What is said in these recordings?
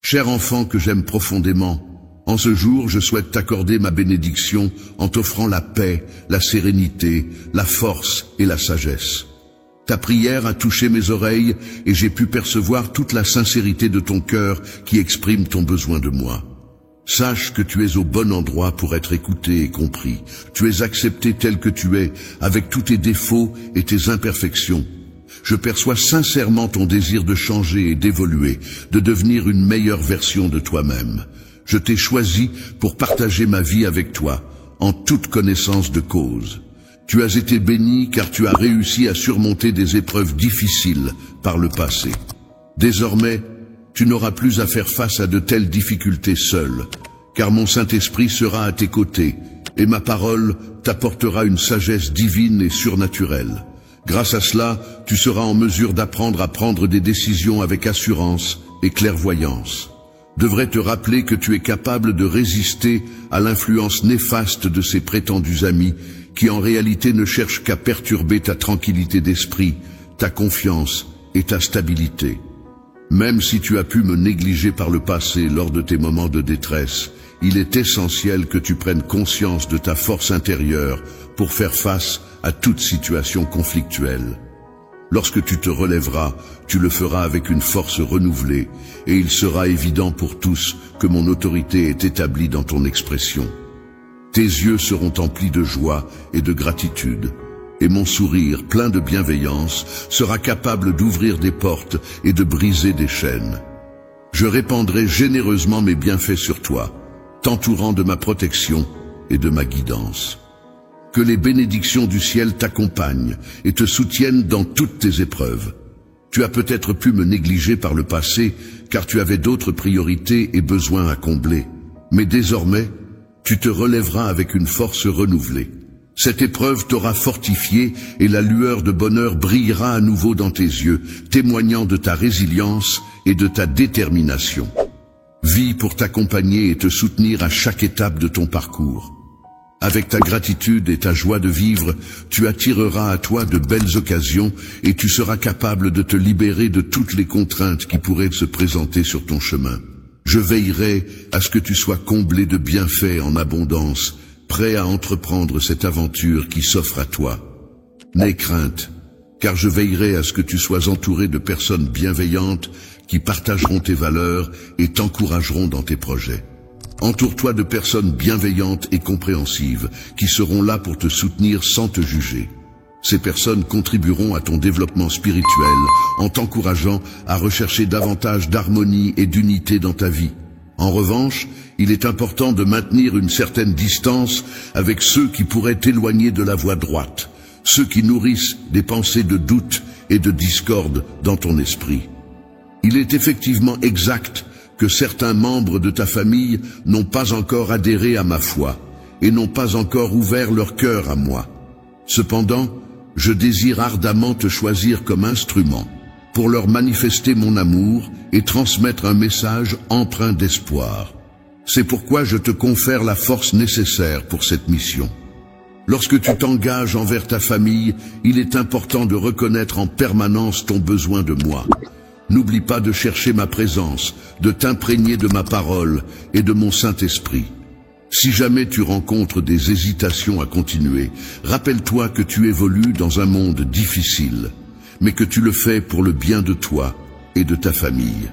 Cher enfant que j'aime profondément, en ce jour je souhaite t'accorder ma bénédiction en t'offrant la paix, la sérénité, la force et la sagesse. Ta prière a touché mes oreilles et j'ai pu percevoir toute la sincérité de ton cœur qui exprime ton besoin de moi. Sache que tu es au bon endroit pour être écouté et compris. Tu es accepté tel que tu es, avec tous tes défauts et tes imperfections. Je perçois sincèrement ton désir de changer et d'évoluer, de devenir une meilleure version de toi-même. Je t'ai choisi pour partager ma vie avec toi, en toute connaissance de cause. Tu as été béni car tu as réussi à surmonter des épreuves difficiles par le passé. Désormais, tu n'auras plus à faire face à de telles difficultés seul, car mon Saint-Esprit sera à tes côtés, et ma parole t'apportera une sagesse divine et surnaturelle. Grâce à cela, tu seras en mesure d'apprendre à prendre des décisions avec assurance et clairvoyance. Devrais te rappeler que tu es capable de résister à l'influence néfaste de ces prétendus amis qui en réalité ne cherchent qu'à perturber ta tranquillité d'esprit, ta confiance et ta stabilité. Même si tu as pu me négliger par le passé lors de tes moments de détresse, il est essentiel que tu prennes conscience de ta force intérieure pour faire face à toute situation conflictuelle. Lorsque tu te relèveras, tu le feras avec une force renouvelée, et il sera évident pour tous que mon autorité est établie dans ton expression. Tes yeux seront emplis de joie et de gratitude, et mon sourire, plein de bienveillance, sera capable d'ouvrir des portes et de briser des chaînes. Je répandrai généreusement mes bienfaits sur toi, t'entourant de ma protection et de ma guidance. Que les bénédictions du ciel t'accompagnent et te soutiennent dans toutes tes épreuves. Tu as peut-être pu me négliger par le passé, car tu avais d'autres priorités et besoins à combler. Mais désormais, tu te relèveras avec une force renouvelée. Cette épreuve t'aura fortifié et la lueur de bonheur brillera à nouveau dans tes yeux, témoignant de ta résilience et de ta détermination. Vis pour t'accompagner et te soutenir à chaque étape de ton parcours. Avec ta gratitude et ta joie de vivre, tu attireras à toi de belles occasions et tu seras capable de te libérer de toutes les contraintes qui pourraient se présenter sur ton chemin. Je veillerai à ce que tu sois comblé de bienfaits en abondance, prêt à entreprendre cette aventure qui s'offre à toi. N'aie crainte, car je veillerai à ce que tu sois entouré de personnes bienveillantes qui partageront tes valeurs et t'encourageront dans tes projets. Entoure-toi de personnes bienveillantes et compréhensives qui seront là pour te soutenir sans te juger. Ces personnes contribueront à ton développement spirituel en t'encourageant à rechercher davantage d'harmonie et d'unité dans ta vie. En revanche, il est important de maintenir une certaine distance avec ceux qui pourraient t'éloigner de la voie droite, ceux qui nourrissent des pensées de doute et de discorde dans ton esprit. Il est effectivement exact que certains membres de ta famille n'ont pas encore adhéré à ma foi et n'ont pas encore ouvert leur cœur à moi. Cependant, je désire ardemment te choisir comme instrument pour leur manifester mon amour et transmettre un message empreint d'espoir. C'est pourquoi je te confère la force nécessaire pour cette mission. Lorsque tu t'engages envers ta famille, il est important de reconnaître en permanence ton besoin de moi. N'oublie pas de chercher ma présence, de t'imprégner de ma parole et de mon Saint-Esprit. Si jamais tu rencontres des hésitations à continuer, rappelle-toi que tu évolues dans un monde difficile, mais que tu le fais pour le bien de toi et de ta famille.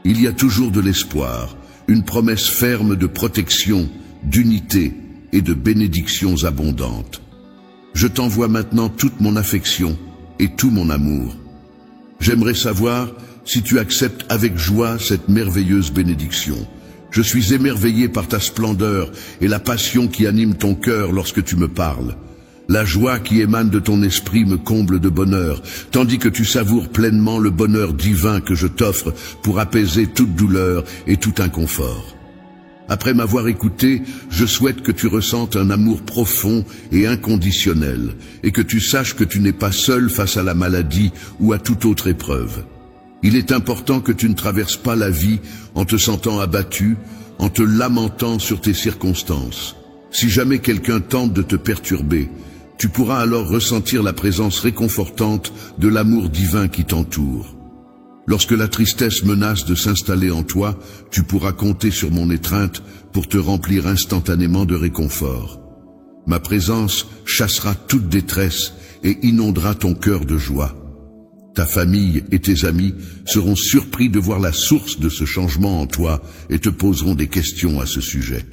Il y a toujours de l'espoir, une promesse ferme de protection, d'unité et de bénédictions abondantes. Je t'envoie maintenant toute mon affection et tout mon amour. J'aimerais savoir si tu acceptes avec joie cette merveilleuse bénédiction. Je suis émerveillé par ta splendeur et la passion qui anime ton cœur lorsque tu me parles. La joie qui émane de ton esprit me comble de bonheur, tandis que tu savoures pleinement le bonheur divin que je t'offre pour apaiser toute douleur et tout inconfort. Après m'avoir écouté, je souhaite que tu ressentes un amour profond et inconditionnel, et que tu saches que tu n'es pas seul face à la maladie ou à toute autre épreuve. Il est important que tu ne traverses pas la vie en te sentant abattu, en te lamentant sur tes circonstances. Si jamais quelqu'un tente de te perturber, tu pourras alors ressentir la présence réconfortante de l'amour divin qui t'entoure. Lorsque la tristesse menace de s'installer en toi, tu pourras compter sur mon étreinte pour te remplir instantanément de réconfort. Ma présence chassera toute détresse et inondera ton cœur de joie. Ta famille et tes amis seront surpris de voir la source de ce changement en toi et te poseront des questions à ce sujet.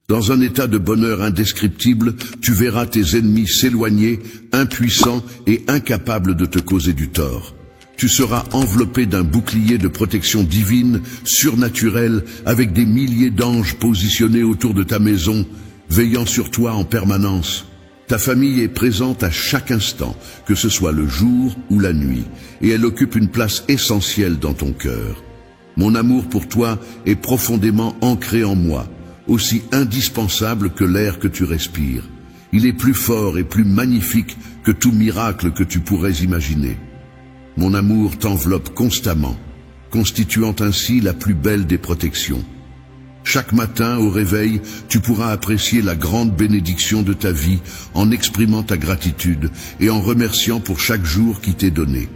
Dans un état de bonheur indescriptible, tu verras tes ennemis s'éloigner, impuissants et incapables de te causer du tort. Tu seras enveloppé d'un bouclier de protection divine, surnaturelle, avec des milliers d'anges positionnés autour de ta maison, veillant sur toi en permanence. Ta famille est présente à chaque instant, que ce soit le jour ou la nuit, et elle occupe une place essentielle dans ton cœur. Mon amour pour toi est profondément ancré en moi, aussi indispensable que l'air que tu respires. Il est plus fort et plus magnifique que tout miracle que tu pourrais imaginer. Mon amour t'enveloppe constamment, constituant ainsi la plus belle des protections. Chaque matin, au réveil, tu pourras apprécier la grande bénédiction de ta vie en exprimant ta gratitude et en remerciant pour chaque jour qui t'est donné.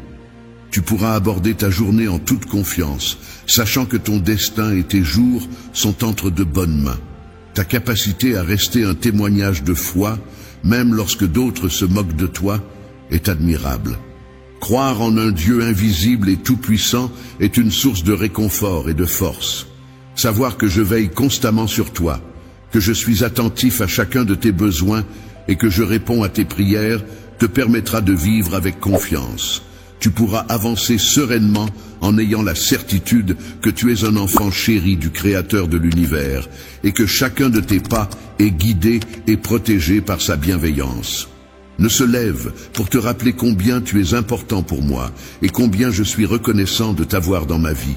Tu pourras aborder ta journée en toute confiance, sachant que ton destin et tes jours sont entre de bonnes mains. Ta capacité à rester un témoignage de foi, même lorsque d'autres se moquent de toi, est admirable. Croire en un Dieu invisible et tout-puissant est une source de réconfort et de force. Savoir que je veille constamment sur toi, que je suis attentif à chacun de tes besoins et que je réponds à tes prières te permettra de vivre avec confiance. Tu pourras avancer sereinement en ayant la certitude que tu es un enfant chéri du Créateur de l'univers et que chacun de tes pas est guidé et protégé par sa bienveillance. Ne se lève pour te rappeler combien tu es important pour moi et combien je suis reconnaissant de t'avoir dans ma vie.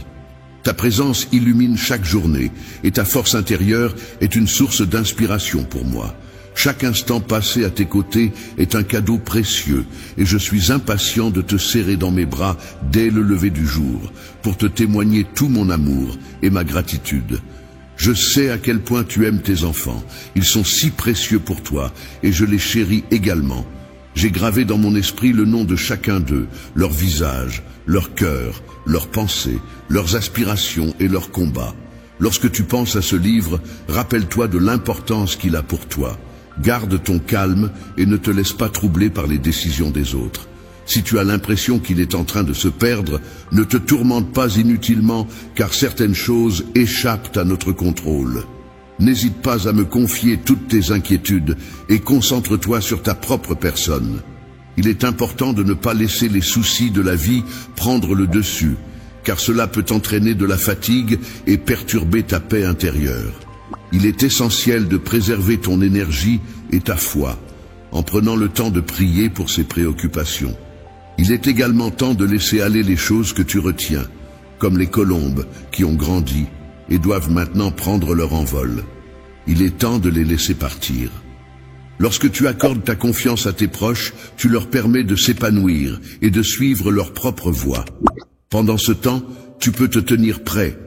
Ta présence illumine chaque journée et ta force intérieure est une source d'inspiration pour moi. Chaque instant passé à tes côtés est un cadeau précieux et je suis impatient de te serrer dans mes bras dès le lever du jour pour te témoigner tout mon amour et ma gratitude. Je sais à quel point tu aimes tes enfants. Ils sont si précieux pour toi et je les chéris également. J'ai gravé dans mon esprit le nom de chacun d'eux, leur visage, leur cœur, leurs pensées, leurs aspirations et leurs combats. Lorsque tu penses à ce livre, rappelle-toi de l'importance qu'il a pour toi. Garde ton calme et ne te laisse pas troubler par les décisions des autres. Si tu as l'impression qu'il est en train de se perdre, ne te tourmente pas inutilement, car certaines choses échappent à notre contrôle. N'hésite pas à me confier toutes tes inquiétudes et concentre-toi sur ta propre personne. Il est important de ne pas laisser les soucis de la vie prendre le dessus, car cela peut entraîner de la fatigue et perturber ta paix intérieure. Il est essentiel de préserver ton énergie et ta foi, en prenant le temps de prier pour ces préoccupations. Il est également temps de laisser aller les choses que tu retiens, comme les colombes qui ont grandi et doivent maintenant prendre leur envol. Il est temps de les laisser partir. Lorsque tu accordes ta confiance à tes proches, tu leur permets de s'épanouir et de suivre leur propre voie. Pendant ce temps, tu peux te tenir prêt,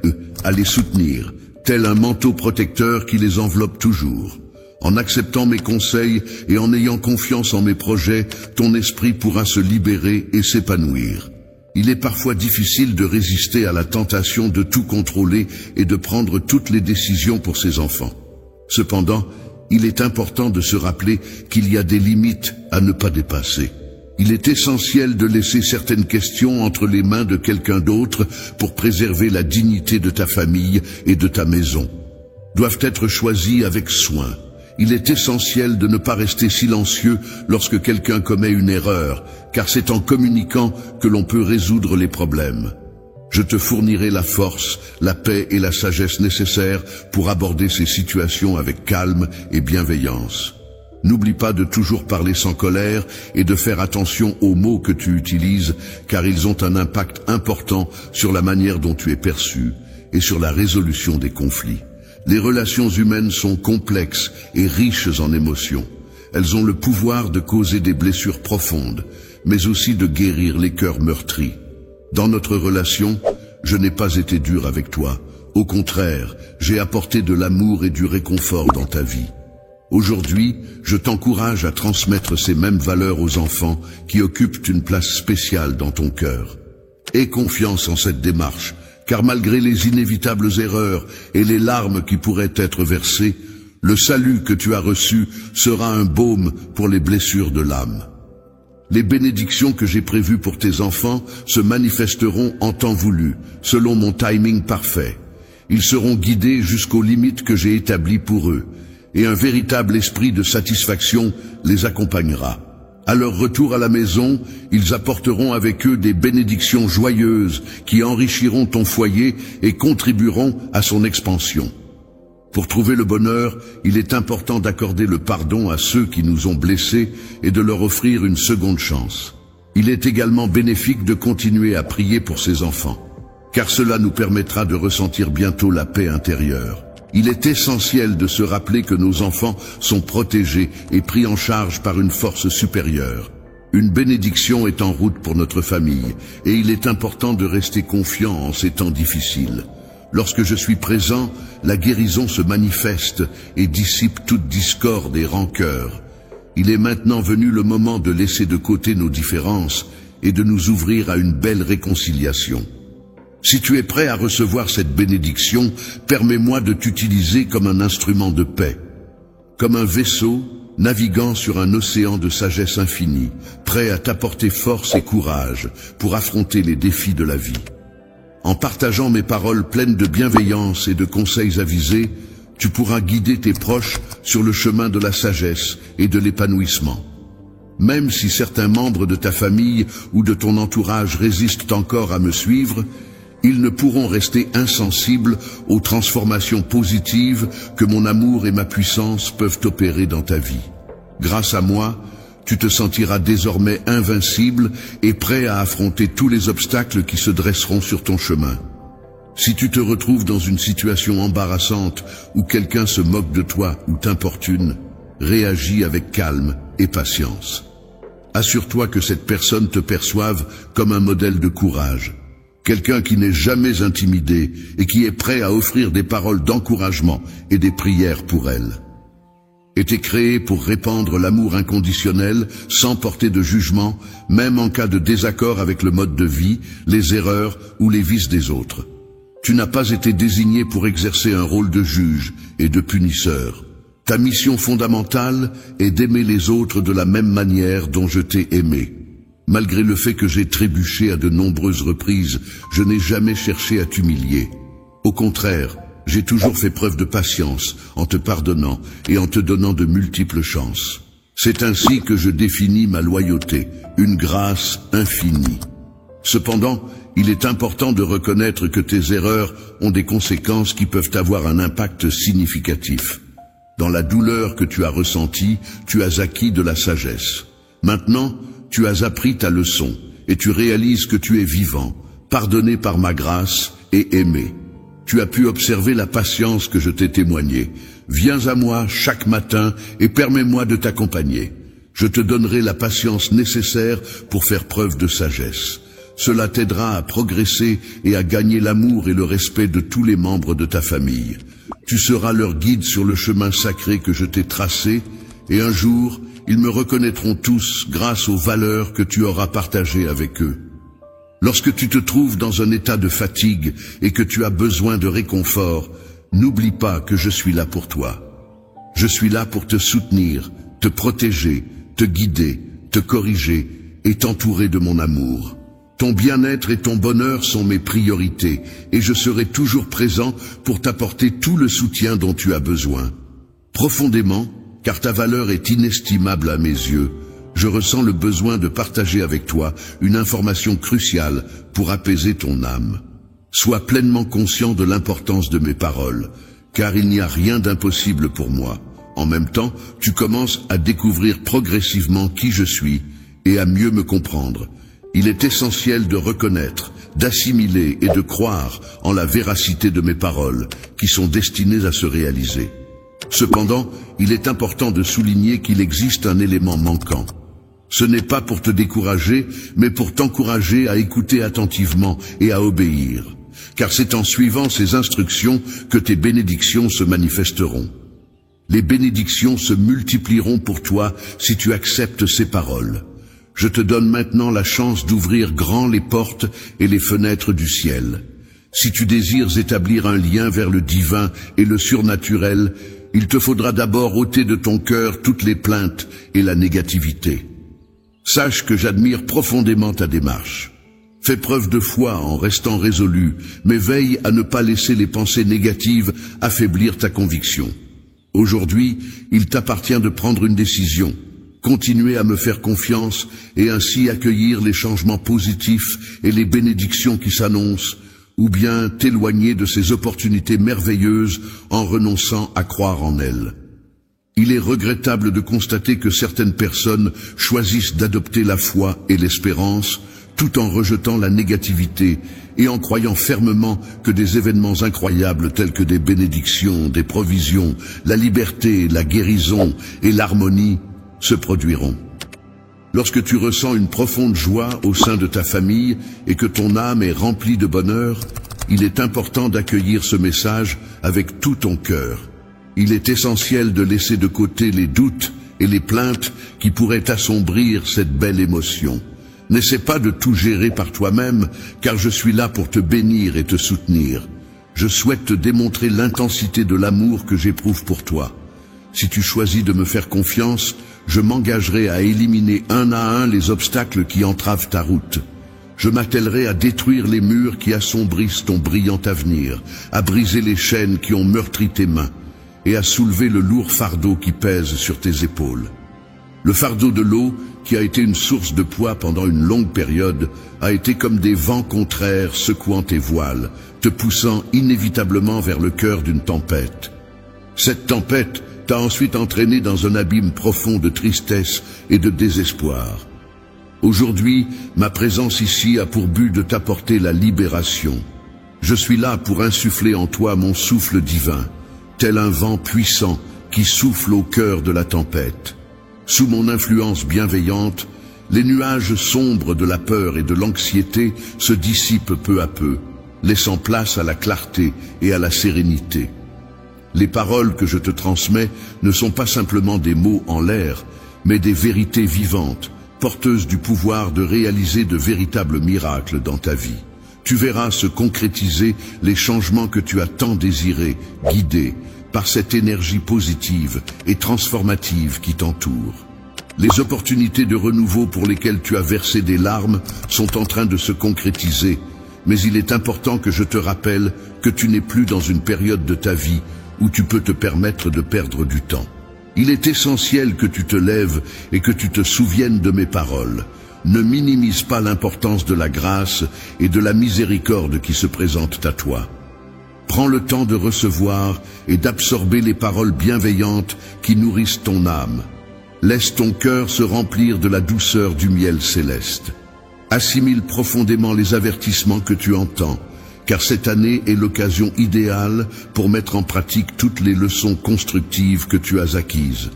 à les soutenir, tel un manteau protecteur qui les enveloppe toujours. En acceptant mes conseils et en ayant confiance en mes projets, ton esprit pourra se libérer et s'épanouir. Il est parfois difficile de résister à la tentation de tout contrôler et de prendre toutes les décisions pour ses enfants. Cependant, il est important de se rappeler qu'il y a des limites à ne pas dépasser. Il est essentiel de laisser certaines questions entre les mains de quelqu'un d'autre pour préserver la dignité de ta famille et de ta maison. Doivent être choisies avec soin. Il est essentiel de ne pas rester silencieux lorsque quelqu'un commet une erreur, car c'est en communiquant que l'on peut résoudre les problèmes. Je te fournirai la force, la paix et la sagesse nécessaires pour aborder ces situations avec calme et bienveillance. N'oublie pas de toujours parler sans colère et de faire attention aux mots que tu utilises, car ils ont un impact important sur la manière dont tu es perçu et sur la résolution des conflits. Les relations humaines sont complexes et riches en émotions. Elles ont le pouvoir de causer des blessures profondes, mais aussi de guérir les cœurs meurtris. Dans notre relation, je n'ai pas été dur avec toi. Au contraire, j'ai apporté de l'amour et du réconfort dans ta vie. Aujourd'hui, je t'encourage à transmettre ces mêmes valeurs aux enfants qui occupent une place spéciale dans ton cœur. Aie confiance en cette démarche, car malgré les inévitables erreurs et les larmes qui pourraient être versées, le salut que tu as reçu sera un baume pour les blessures de l'âme. Les bénédictions que j'ai prévues pour tes enfants se manifesteront en temps voulu, selon mon timing parfait. Ils seront guidés jusqu'aux limites que j'ai établies pour eux, et un véritable esprit de satisfaction les accompagnera. À leur retour à la maison, ils apporteront avec eux des bénédictions joyeuses qui enrichiront ton foyer et contribueront à son expansion. Pour trouver le bonheur, il est important d'accorder le pardon à ceux qui nous ont blessés et de leur offrir une seconde chance. Il est également bénéfique de continuer à prier pour ses enfants, car cela nous permettra de ressentir bientôt la paix intérieure. Il est essentiel de se rappeler que nos enfants sont protégés et pris en charge par une force supérieure. Une bénédiction est en route pour notre famille, et il est important de rester confiant en ces temps difficiles. Lorsque je suis présent, la guérison se manifeste et dissipe toute discorde et rancœur. Il est maintenant venu le moment de laisser de côté nos différences et de nous ouvrir à une belle réconciliation. Si tu es prêt à recevoir cette bénédiction, permets-moi de t'utiliser comme un instrument de paix, comme un vaisseau naviguant sur un océan de sagesse infinie, prêt à t'apporter force et courage pour affronter les défis de la vie. En partageant mes paroles pleines de bienveillance et de conseils avisés, tu pourras guider tes proches sur le chemin de la sagesse et de l'épanouissement. Même si certains membres de ta famille ou de ton entourage résistent encore à me suivre, ils ne pourront rester insensibles aux transformations positives que mon amour et ma puissance peuvent opérer dans ta vie. Grâce à moi, tu te sentiras désormais invincible et prêt à affronter tous les obstacles qui se dresseront sur ton chemin. Si tu te retrouves dans une situation embarrassante où quelqu'un se moque de toi ou t'importune, réagis avec calme et patience. Assure-toi que cette personne te perçoive comme un modèle de courage, quelqu'un qui n'est jamais intimidé et qui est prêt à offrir des paroles d'encouragement et des prières pour elle. Était créé pour répandre l'amour inconditionnel sans porter de jugement, même en cas de désaccord avec le mode de vie, les erreurs ou les vices des autres. Tu n'as pas été désigné pour exercer un rôle de juge et de punisseur. Ta mission fondamentale est d'aimer les autres de la même manière dont je t'ai aimé. Malgré le fait que j'ai trébuché à de nombreuses reprises, je n'ai jamais cherché à t'humilier. Au contraire, j'ai toujours fait preuve de patience en te pardonnant et en te donnant de multiples chances. C'est ainsi que je définis ma loyauté, une grâce infinie. Cependant, il est important de reconnaître que tes erreurs ont des conséquences qui peuvent avoir un impact significatif. Dans la douleur que tu as ressentie, tu as acquis de la sagesse. Maintenant, tu as appris ta leçon et tu réalises que tu es vivant, pardonné par ma grâce et aimé. Tu as pu observer la patience que je t'ai témoignée. Viens à moi chaque matin et permets-moi de t'accompagner. Je te donnerai la patience nécessaire pour faire preuve de sagesse. Cela t'aidera à progresser et à gagner l'amour et le respect de tous les membres de ta famille. Tu seras leur guide sur le chemin sacré que je t'ai tracé, et un jour, ils me reconnaîtront tous grâce aux valeurs que tu auras partagées avec eux. Lorsque tu te trouves dans un état de fatigue et que tu as besoin de réconfort, n'oublie pas que je suis là pour toi. Je suis là pour te soutenir, te protéger, te guider, te corriger et t'entourer de mon amour. Ton bien-être et ton bonheur sont mes priorités et je serai toujours présent pour t'apporter tout le soutien dont tu as besoin. Profondément, car ta valeur est inestimable à mes yeux, je ressens le besoin de partager avec toi une information cruciale pour apaiser ton âme. Sois pleinement conscient de l'importance de mes paroles, car il n'y a rien d'impossible pour moi. En même temps, tu commences à découvrir progressivement qui je suis et à mieux me comprendre. Il est essentiel de reconnaître, d'assimiler et de croire en la véracité de mes paroles, qui sont destinées à se réaliser. Cependant, il est important de souligner qu'il existe un élément manquant. Ce n'est pas pour te décourager, mais pour t'encourager à écouter attentivement et à obéir. Car c'est en suivant ces instructions que tes bénédictions se manifesteront. Les bénédictions se multiplieront pour toi si tu acceptes ces paroles. Je te donne maintenant la chance d'ouvrir grand les portes et les fenêtres du ciel. Si tu désires établir un lien vers le divin et le surnaturel, il te faudra d'abord ôter de ton cœur toutes les plaintes et la négativité. Sache que j'admire profondément ta démarche. Fais preuve de foi en restant résolu, mais veille à ne pas laisser les pensées négatives affaiblir ta conviction. Aujourd'hui, il t'appartient de prendre une décision. Continuer à me faire confiance et ainsi accueillir les changements positifs et les bénédictions qui s'annoncent, ou bien t'éloigner de ces opportunités merveilleuses en renonçant à croire en elles. Il est regrettable de constater que certaines personnes choisissent d'adopter la foi et l'espérance tout en rejetant la négativité et en croyant fermement que des événements incroyables tels que des bénédictions, des provisions, la liberté, la guérison et l'harmonie se produiront. Lorsque tu ressens une profonde joie au sein de ta famille et que ton âme est remplie de bonheur, il est important d'accueillir ce message avec tout ton cœur. Il est essentiel de laisser de côté les doutes et les plaintes qui pourraient assombrir cette belle émotion. N'essaie pas de tout gérer par toi-même, car je suis là pour te bénir et te soutenir. Je souhaite te démontrer l'intensité de l'amour que j'éprouve pour toi. Si tu choisis de me faire confiance, je m'engagerai à éliminer un à un les obstacles qui entravent ta route. Je m'attellerai à détruire les murs qui assombrissent ton brillant avenir, à briser les chaînes qui ont meurtri tes mains, et à soulever le lourd fardeau qui pèse sur tes épaules. Le fardeau de l'eau, qui a été une source de poids pendant une longue période, a été comme des vents contraires secouant tes voiles, te poussant inévitablement vers le cœur d'une tempête. Cette tempête t'a ensuite entraîné dans un abîme profond de tristesse et de désespoir. Aujourd'hui, ma présence ici a pour but de t'apporter la libération. Je suis là pour insuffler en toi mon souffle divin, tel un vent puissant qui souffle au cœur de la tempête. Sous mon influence bienveillante, les nuages sombres de la peur et de l'anxiété se dissipent peu à peu, laissant place à la clarté et à la sérénité. Les paroles que je te transmets ne sont pas simplement des mots en l'air, mais des vérités vivantes, porteuses du pouvoir de réaliser de véritables miracles dans ta vie. Tu verras se concrétiser les changements que tu as tant désirés, guidés par cette énergie positive et transformative qui t'entoure. Les opportunités de renouveau pour lesquelles tu as versé des larmes sont en train de se concrétiser, mais il est important que je te rappelle que tu n'es plus dans une période de ta vie où tu peux te permettre de perdre du temps. Il est essentiel que tu te lèves et que tu te souviennes de mes paroles. Ne minimise pas l'importance de la grâce et de la miséricorde qui se présentent à toi. Prends le temps de recevoir et d'absorber les paroles bienveillantes qui nourrissent ton âme. Laisse ton cœur se remplir de la douceur du miel céleste. Assimile profondément les avertissements que tu entends, car cette année est l'occasion idéale pour mettre en pratique toutes les leçons constructives que tu as acquises.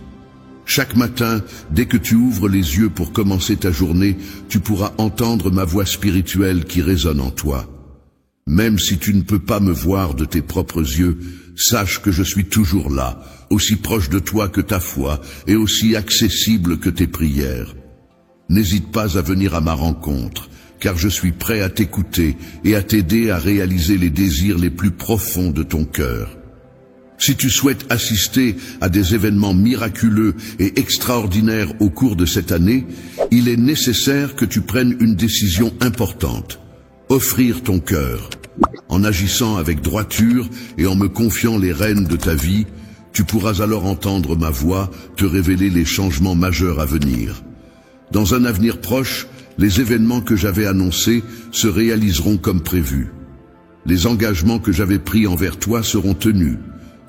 Chaque matin, dès que tu ouvres les yeux pour commencer ta journée, tu pourras entendre ma voix spirituelle qui résonne en toi. Même si tu ne peux pas me voir de tes propres yeux, sache que je suis toujours là, aussi proche de toi que ta foi et aussi accessible que tes prières. N'hésite pas à venir à ma rencontre, car je suis prêt à t'écouter et à t'aider à réaliser les désirs les plus profonds de ton cœur. Si tu souhaites assister à des événements miraculeux et extraordinaires au cours de cette année, il est nécessaire que tu prennes une décision importante. Offrir ton cœur. En agissant avec droiture et en me confiant les rênes de ta vie, tu pourras alors entendre ma voix te révéler les changements majeurs à venir. Dans un avenir proche, les événements que j'avais annoncés se réaliseront comme prévu. Les engagements que j'avais pris envers toi seront tenus,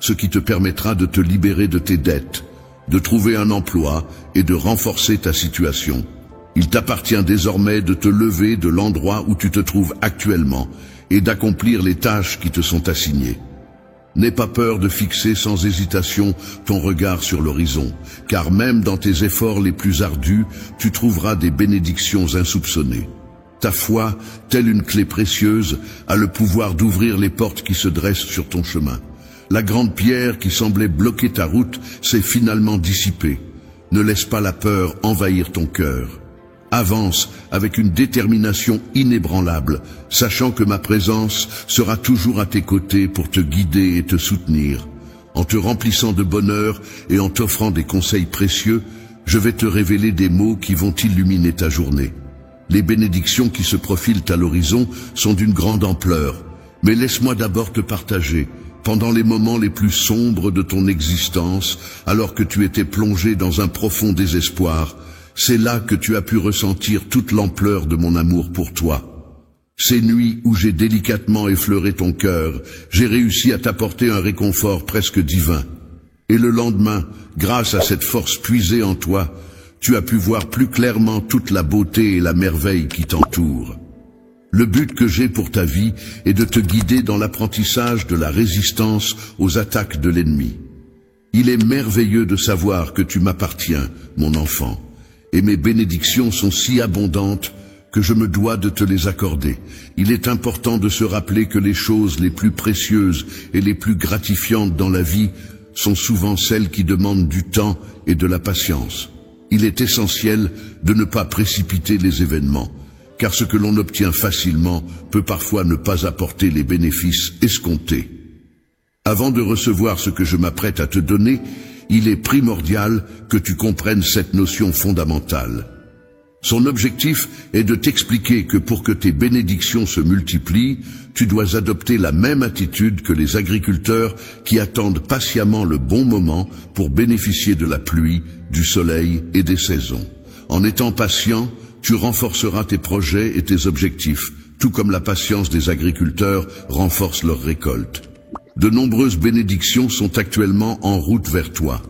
ce qui te permettra de te libérer de tes dettes, de trouver un emploi et de renforcer ta situation. Il t'appartient désormais de te lever de l'endroit où tu te trouves actuellement et d'accomplir les tâches qui te sont assignées. N'aie pas peur de fixer sans hésitation ton regard sur l'horizon, car même dans tes efforts les plus ardus, tu trouveras des bénédictions insoupçonnées. Ta foi, telle une clé précieuse, a le pouvoir d'ouvrir les portes qui se dressent sur ton chemin. La grande pierre qui semblait bloquer ta route s'est finalement dissipée. Ne laisse pas la peur envahir ton cœur. Avance avec une détermination inébranlable, sachant que ma présence sera toujours à tes côtés pour te guider et te soutenir. En te remplissant de bonheur et en t'offrant des conseils précieux, je vais te révéler des mots qui vont illuminer ta journée. Les bénédictions qui se profilent à l'horizon sont d'une grande ampleur, mais laisse-moi d'abord te partager, pendant les moments les plus sombres de ton existence, alors que tu étais plongé dans un profond désespoir, c'est là que tu as pu ressentir toute l'ampleur de mon amour pour toi. Ces nuits où j'ai délicatement effleuré ton cœur, j'ai réussi à t'apporter un réconfort presque divin. Et le lendemain, grâce à cette force puisée en toi, tu as pu voir plus clairement toute la beauté et la merveille qui t'entourent. Le but que j'ai pour ta vie est de te guider dans l'apprentissage de la résistance aux attaques de l'ennemi. Il est merveilleux de savoir que tu m'appartiens, mon enfant, et mes bénédictions sont si abondantes que je me dois de te les accorder. Il est important de se rappeler que les choses les plus précieuses et les plus gratifiantes dans la vie sont souvent celles qui demandent du temps et de la patience. Il est essentiel de ne pas précipiter les événements, car ce que l'on obtient facilement peut parfois ne pas apporter les bénéfices escomptés. Avant de recevoir ce que je m'apprête à te donner, il est primordial que tu comprennes cette notion fondamentale. Son objectif est de t'expliquer que pour que tes bénédictions se multiplient, tu dois adopter la même attitude que les agriculteurs qui attendent patiemment le bon moment pour bénéficier de la pluie, du soleil et des saisons. En étant patient, tu renforceras tes projets et tes objectifs, tout comme la patience des agriculteurs renforce leur récolte. De nombreuses bénédictions sont actuellement en route vers toi.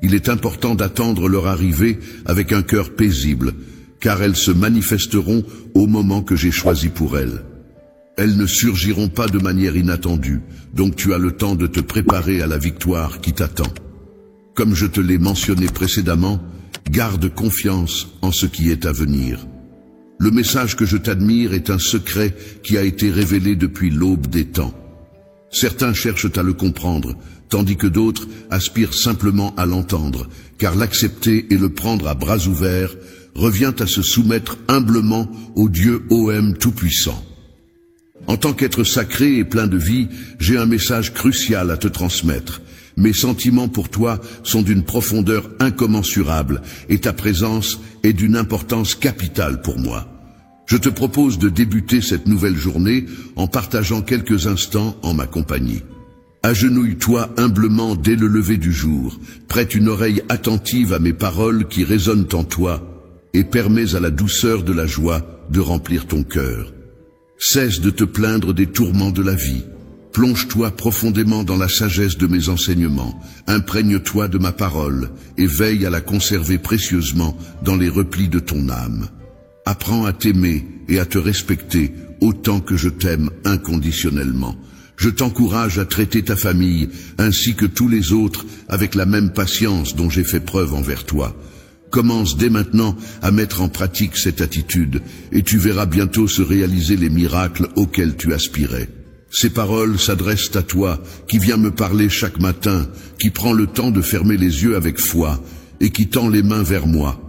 Il est important d'attendre leur arrivée avec un cœur paisible, car elles se manifesteront au moment que j'ai choisi pour elles. Elles ne surgiront pas de manière inattendue, donc tu as le temps de te préparer à la victoire qui t'attend. Comme je te l'ai mentionné précédemment, garde confiance en ce qui est à venir. Le message que je t'admire est un secret qui a été révélé depuis l'aube des temps. Certains cherchent à le comprendre, tandis que d'autres aspirent simplement à l'entendre, car l'accepter et le prendre à bras ouverts revient à se soumettre humblement au Dieu OM Tout-Puissant. En tant qu'être sacré et plein de vie, j'ai un message crucial à te transmettre. Mes sentiments pour toi sont d'une profondeur incommensurable et ta présence est d'une importance capitale pour moi. Je te propose de débuter cette nouvelle journée en partageant quelques instants en ma compagnie. Agenouille-toi humblement dès le lever du jour, prête une oreille attentive à mes paroles qui résonnent en toi et permets à la douceur de la joie de remplir ton cœur. Cesse de te plaindre des tourments de la vie. Plonge-toi profondément dans la sagesse de mes enseignements, imprègne-toi de ma parole et veille à la conserver précieusement dans les replis de ton âme. Apprends à t'aimer et à te respecter autant que je t'aime inconditionnellement. Je t'encourage à traiter ta famille ainsi que tous les autres avec la même patience dont j'ai fait preuve envers toi. Commence dès maintenant à mettre en pratique cette attitude et tu verras bientôt se réaliser les miracles auxquels tu aspirais. Ces paroles s'adressent à toi qui viens me parler chaque matin, qui prends le temps de fermer les yeux avec foi et qui tend les mains vers moi.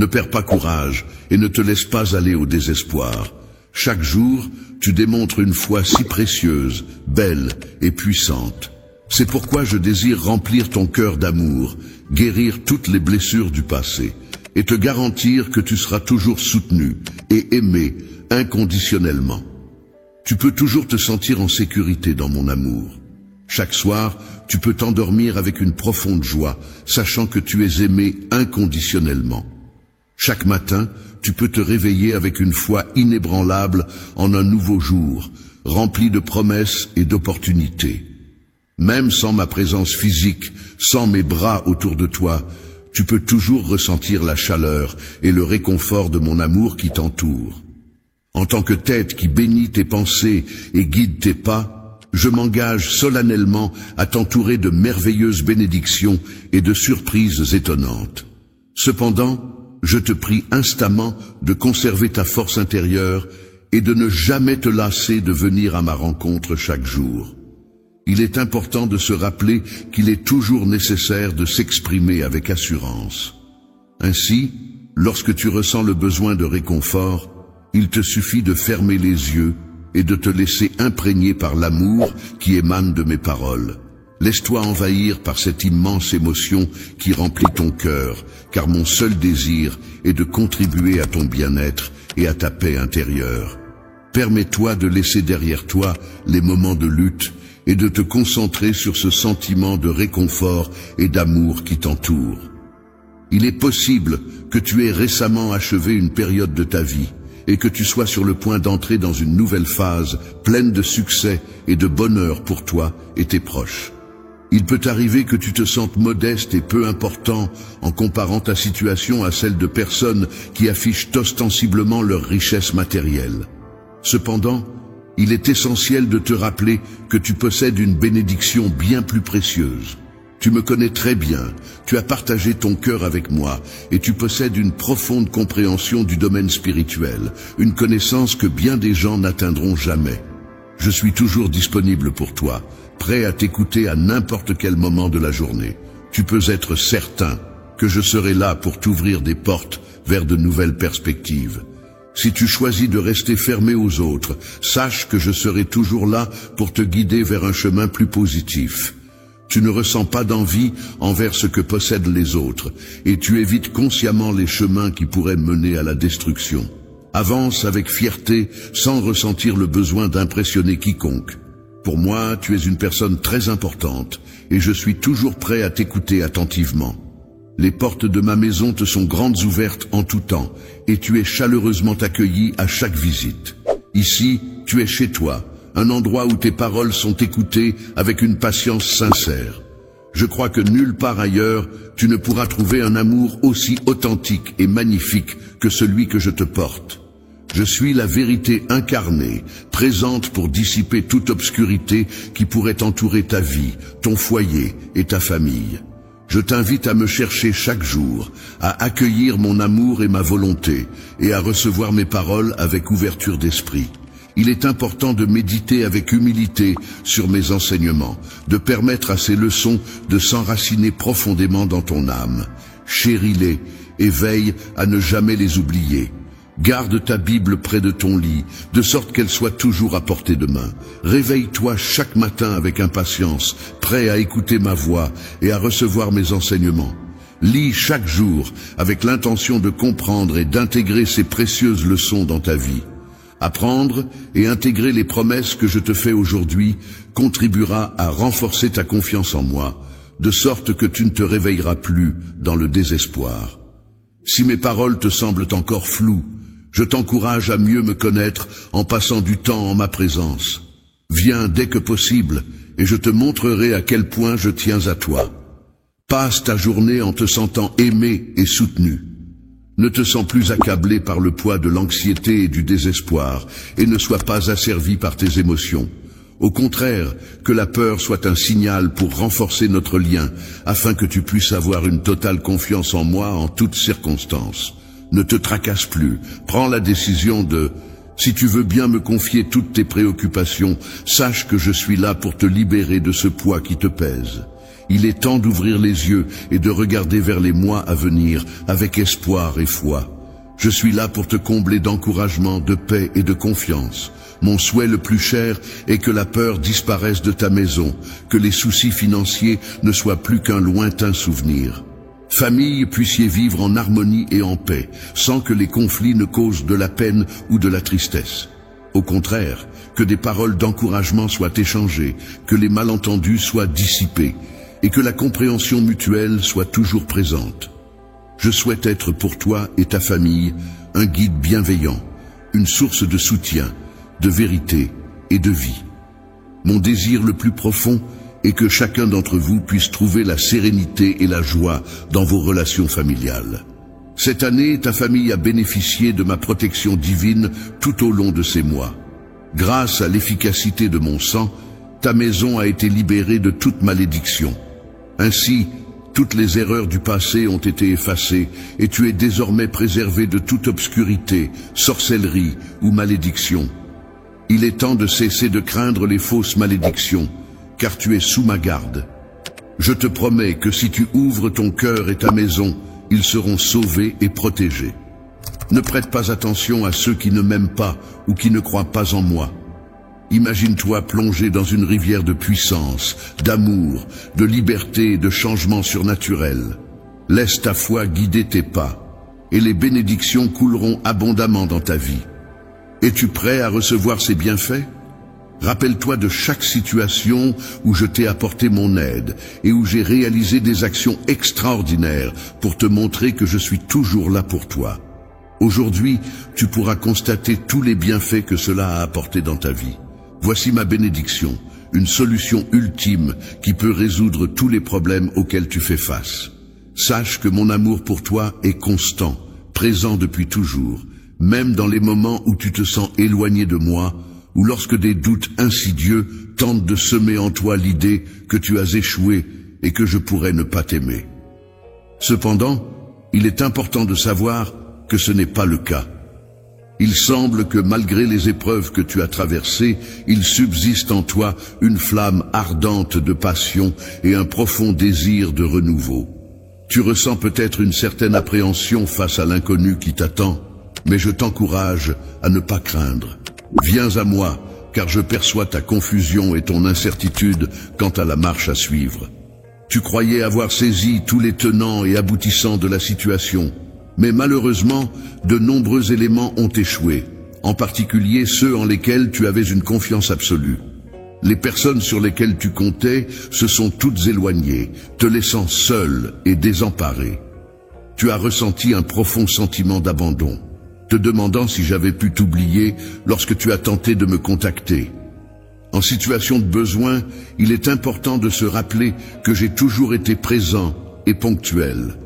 Ne perds pas courage et ne te laisse pas aller au désespoir. Chaque jour, tu démontres une foi si précieuse, belle et puissante. C'est pourquoi je désire remplir ton cœur d'amour, guérir toutes les blessures du passé et te garantir que tu seras toujours soutenu et aimé inconditionnellement. Tu peux toujours te sentir en sécurité dans mon amour. Chaque soir, tu peux t'endormir avec une profonde joie, sachant que tu es aimé inconditionnellement. Chaque matin, tu peux te réveiller avec une foi inébranlable en un nouveau jour, rempli de promesses et d'opportunités. Même sans ma présence physique, sans mes bras autour de toi, tu peux toujours ressentir la chaleur et le réconfort de mon amour qui t'entoure. En tant que tête qui bénit tes pensées et guide tes pas, je m'engage solennellement à t'entourer de merveilleuses bénédictions et de surprises étonnantes. Cependant, je te prie instamment de conserver ta force intérieure et de ne jamais te lasser de venir à ma rencontre chaque jour. Il est important de se rappeler qu'il est toujours nécessaire de s'exprimer avec assurance. Ainsi, lorsque tu ressens le besoin de réconfort, il te suffit de fermer les yeux et de te laisser imprégner par l'amour qui émane de mes paroles. Laisse-toi envahir par cette immense émotion qui remplit ton cœur, car mon seul désir est de contribuer à ton bien-être et à ta paix intérieure. Permets-toi de laisser derrière toi les moments de lutte et de te concentrer sur ce sentiment de réconfort et d'amour qui t'entoure. Il est possible que tu aies récemment achevé une période de ta vie et que tu sois sur le point d'entrer dans une nouvelle phase pleine de succès et de bonheur pour toi et tes proches. Il peut arriver que tu te sentes modeste et peu important en comparant ta situation à celle de personnes qui affichent ostensiblement leur richesse matérielle. Cependant, il est essentiel de te rappeler que tu possèdes une bénédiction bien plus précieuse. Tu me connais très bien, tu as partagé ton cœur avec moi et tu possèdes une profonde compréhension du domaine spirituel, une connaissance que bien des gens n'atteindront jamais. Je suis toujours disponible pour toi, prêt à t'écouter à n'importe quel moment de la journée. Tu peux être certain que je serai là pour t'ouvrir des portes vers de nouvelles perspectives. Si tu choisis de rester fermé aux autres, sache que je serai toujours là pour te guider vers un chemin plus positif. Tu ne ressens pas d'envie envers ce que possèdent les autres, et tu évites consciemment les chemins qui pourraient mener à la destruction. Avance avec fierté, sans ressentir le besoin d'impressionner quiconque. Pour moi, tu es une personne très importante, et je suis toujours prêt à t'écouter attentivement. Les portes de ma maison te sont grandes ouvertes en tout temps, et tu es chaleureusement accueilli à chaque visite. Ici, tu es chez toi, un endroit où tes paroles sont écoutées avec une patience sincère. Je crois que nulle part ailleurs, tu ne pourras trouver un amour aussi authentique et magnifique que celui que je te porte. Je suis la vérité incarnée, présente pour dissiper toute obscurité qui pourrait entourer ta vie, ton foyer et ta famille. Je t'invite à me chercher chaque jour, à accueillir mon amour et ma volonté, et à recevoir mes paroles avec ouverture d'esprit. Il est important de méditer avec humilité sur mes enseignements, de permettre à ces leçons de s'enraciner profondément dans ton âme. Chéris-les et veille à ne jamais les oublier. Garde ta Bible près de ton lit, de sorte qu'elle soit toujours à portée de main. Réveille-toi chaque matin avec impatience, prêt à écouter ma voix et à recevoir mes enseignements. Lis chaque jour avec l'intention de comprendre et d'intégrer ces précieuses leçons dans ta vie. Apprendre et intégrer les promesses que je te fais aujourd'hui contribuera à renforcer ta confiance en moi, de sorte que tu ne te réveilleras plus dans le désespoir. Si mes paroles te semblent encore floues, je t'encourage à mieux me connaître en passant du temps en ma présence. Viens dès que possible et je te montrerai à quel point je tiens à toi. Passe ta journée en te sentant aimé et soutenu. Ne te sens plus accablé par le poids de l'anxiété et du désespoir, et ne sois pas asservi par tes émotions. Au contraire, que la peur soit un signal pour renforcer notre lien, afin que tu puisses avoir une totale confiance en moi en toutes circonstances. Ne te tracasse plus, prends la décision de... Si tu veux bien me confier toutes tes préoccupations, sache que je suis là pour te libérer de ce poids qui te pèse. Il est temps d'ouvrir les yeux et de regarder vers les mois à venir avec espoir et foi. Je suis là pour te combler d'encouragement, de paix et de confiance. Mon souhait le plus cher est que la peur disparaisse de ta maison, que les soucis financiers ne soient plus qu'un lointain souvenir. Famille, puissiez vivre en harmonie et en paix, sans que les conflits ne causent de la peine ou de la tristesse. Au contraire, que des paroles d'encouragement soient échangées, que les malentendus soient dissipés, et que la compréhension mutuelle soit toujours présente. Je souhaite être pour toi et ta famille un guide bienveillant, une source de soutien, de vérité et de vie. Mon désir le plus profond est que chacun d'entre vous puisse trouver la sérénité et la joie dans vos relations familiales. Cette année, ta famille a bénéficié de ma protection divine tout au long de ces mois. Grâce à l'efficacité de mon sang, ta maison a été libérée de toute malédiction. Ainsi, toutes les erreurs du passé ont été effacées et tu es désormais préservé de toute obscurité, sorcellerie ou malédiction. Il est temps de cesser de craindre les fausses malédictions, car tu es sous ma garde. Je te promets que si tu ouvres ton cœur et ta maison ils seront sauvés et protégés. Ne prête pas attention à ceux qui ne m'aiment pas ou qui ne croient pas en moi. Imagine-toi plongé dans une rivière de puissance, d'amour, de liberté et de changement surnaturel. Laisse ta foi guider tes pas, et les bénédictions couleront abondamment dans ta vie. Es-tu prêt à recevoir ces bienfaits? Rappelle-toi de chaque situation où je t'ai apporté mon aide et où j'ai réalisé des actions extraordinaires pour te montrer que je suis toujours là pour toi. Aujourd'hui, tu pourras constater tous les bienfaits que cela a apporté dans ta vie. Voici ma bénédiction, une solution ultime qui peut résoudre tous les problèmes auxquels tu fais face. Sache que mon amour pour toi est constant, présent depuis toujours, même dans les moments où tu te sens éloigné de moi, ou lorsque des doutes insidieux tentent de semer en toi l'idée que tu as échoué et que je pourrais ne pas t'aimer. Cependant, il est important de savoir que ce n'est pas le cas. Il semble que malgré les épreuves que tu as traversées, il subsiste en toi une flamme ardente de passion et un profond désir de renouveau. Tu ressens peut-être une certaine appréhension face à l'inconnu qui t'attend, mais je t'encourage à ne pas craindre. Viens à moi, car je perçois ta confusion et ton incertitude quant à la marche à suivre. Tu croyais avoir saisi tous les tenants et aboutissants de la situation, mais malheureusement, de nombreux éléments ont échoué, en particulier ceux en lesquels tu avais une confiance absolue. Les personnes sur lesquelles tu comptais se sont toutes éloignées, te laissant seul et désemparé. Tu as ressenti un profond sentiment d'abandon, te demandant si j'avais pu t'oublier lorsque tu as tenté de me contacter. En situation de besoin, il est important de se rappeler que j'ai toujours été présent et ponctuel.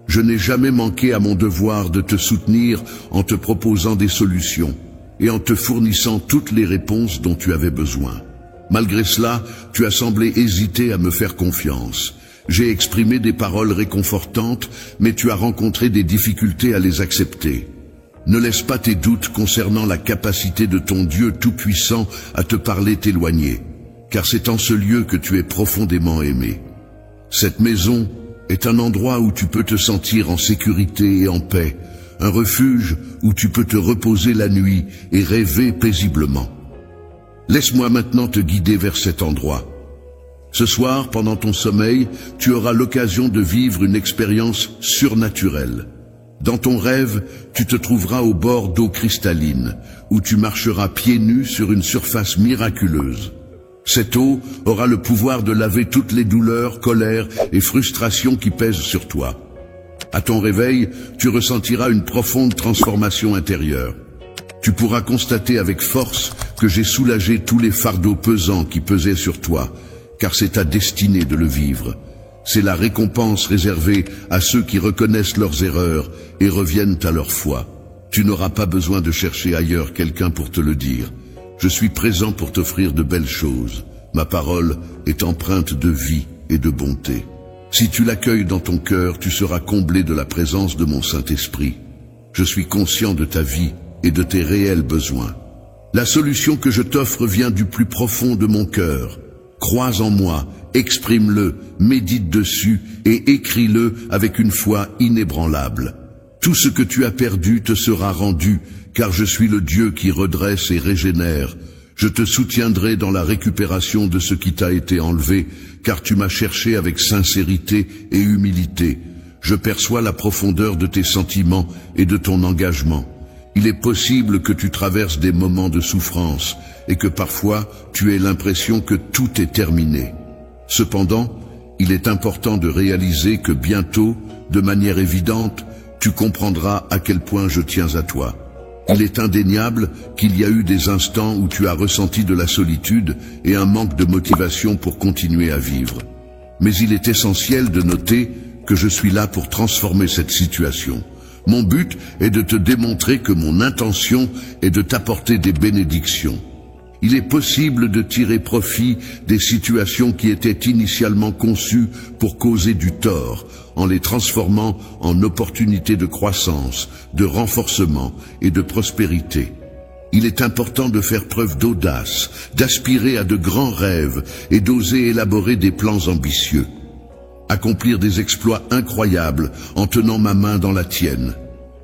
Je n'ai jamais manqué à mon devoir de te soutenir en te proposant des solutions et en te fournissant toutes les réponses dont tu avais besoin. Malgré cela, tu as semblé hésiter à me faire confiance. J'ai exprimé des paroles réconfortantes, mais tu as rencontré des difficultés à les accepter. Ne laisse pas tes doutes concernant la capacité de ton Dieu Tout-Puissant à te parler t'éloigner, car c'est en ce lieu que tu es profondément aimé. Cette maison est un endroit où tu peux te sentir en sécurité et en paix, un refuge où tu peux te reposer la nuit et rêver paisiblement. Laisse-moi maintenant te guider vers cet endroit. Ce soir, pendant ton sommeil, tu auras l'occasion de vivre une expérience surnaturelle. Dans ton rêve, tu te trouveras au bord d'eau cristalline, où tu marcheras pieds nus sur une surface miraculeuse. Cette eau aura le pouvoir de laver toutes les douleurs, colères et frustrations qui pèsent sur toi. À ton réveil, tu ressentiras une profonde transformation intérieure. Tu pourras constater avec force que j'ai soulagé tous les fardeaux pesants qui pesaient sur toi, car c'est ta destinée de le vivre. C'est la récompense réservée à ceux qui reconnaissent leurs erreurs et reviennent à leur foi. Tu n'auras pas besoin de chercher ailleurs quelqu'un pour te le dire. Je suis présent pour t'offrir de belles choses. Ma parole est empreinte de vie et de bonté. Si tu l'accueilles dans ton cœur, tu seras comblé de la présence de mon Saint-Esprit. Je suis conscient de ta vie et de tes réels besoins. La solution que je t'offre vient du plus profond de mon cœur. Crois en moi, exprime-le, médite dessus et écris-le avec une foi inébranlable. Tout ce que tu as perdu te sera rendu, car je suis le Dieu qui redresse et régénère. Je te soutiendrai dans la récupération de ce qui t'a été enlevé, car tu m'as cherché avec sincérité et humilité. Je perçois la profondeur de tes sentiments et de ton engagement. Il est possible que tu traverses des moments de souffrance et que parfois tu aies l'impression que tout est terminé. Cependant, il est important de réaliser que bientôt, de manière évidente, tu comprendras à quel point je tiens à toi. Il est indéniable qu'il y a eu des instants où tu as ressenti de la solitude et un manque de motivation pour continuer à vivre. Mais il est essentiel de noter que je suis là pour transformer cette situation. Mon but est de te démontrer que mon intention est de t'apporter des bénédictions. Il est possible de tirer profit des situations qui étaient initialement conçues pour causer du tort, en les transformant en opportunités de croissance, de renforcement et de prospérité. Il est important de faire preuve d'audace, d'aspirer à de grands rêves et d'oser élaborer des plans ambitieux. accomplir des exploits incroyables en tenant ma main dans la tienne.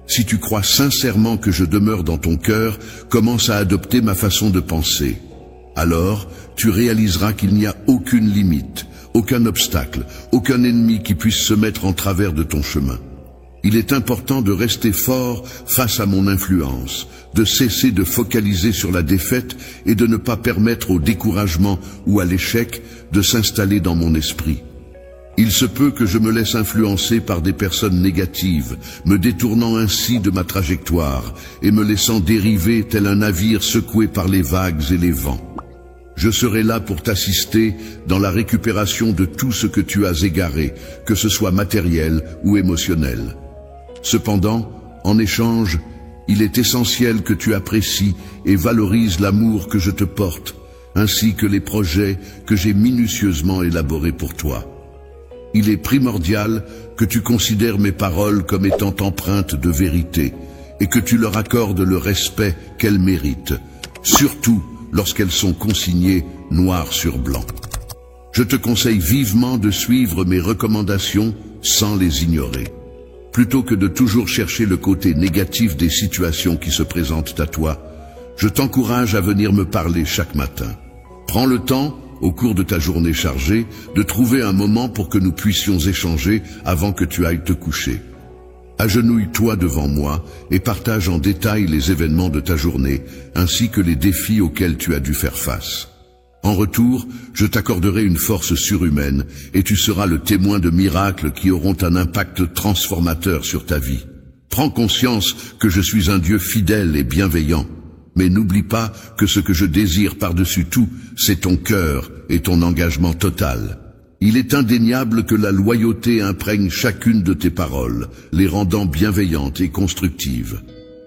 Si tu crois sincèrement que je demeure dans ton cœur, commence à adopter ma façon de penser. Alors, tu réaliseras qu'il n'y a aucune limite, aucun obstacle, aucun ennemi qui puisse se mettre en travers de ton chemin. Il est important de rester fort face à mon influence, de cesser de focaliser sur la défaite et de ne pas permettre au découragement ou à l'échec de s'installer dans mon esprit. Il se peut que je me laisse influencer par des personnes négatives, me détournant ainsi de ma trajectoire et me laissant dériver tel un navire secoué par les vagues et les vents. Je serai là pour t'assister dans la récupération de tout ce que tu as égaré, que ce soit matériel ou émotionnel. Cependant, en échange, il est essentiel que tu apprécies et valorises l'amour que je te porte, ainsi que les projets que j'ai minutieusement élaborés pour toi. Il est primordial que tu considères mes paroles comme étant empreintes de vérité et que tu leur accordes le respect qu'elles méritent, surtout lorsqu'elles sont consignées noir sur blanc. Je te conseille vivement de suivre mes recommandations sans les ignorer. Plutôt que de toujours chercher le côté négatif des situations qui se présentent à toi, je t'encourage à venir me parler chaque matin. Prends le temps, au cours de ta journée chargée, de trouver un moment pour que nous puissions échanger avant que tu ailles te coucher. Agenouille-toi devant moi et partage en détail les événements de ta journée, ainsi que les défis auxquels tu as dû faire face. En retour, je t'accorderai une force surhumaine et tu seras le témoin de miracles qui auront un impact transformateur sur ta vie. Prends conscience que je suis un Dieu fidèle et bienveillant. Mais n'oublie pas que ce que je désire par-dessus tout, c'est ton cœur et ton engagement total. Il est indéniable que la loyauté imprègne chacune de tes paroles, les rendant bienveillantes et constructives.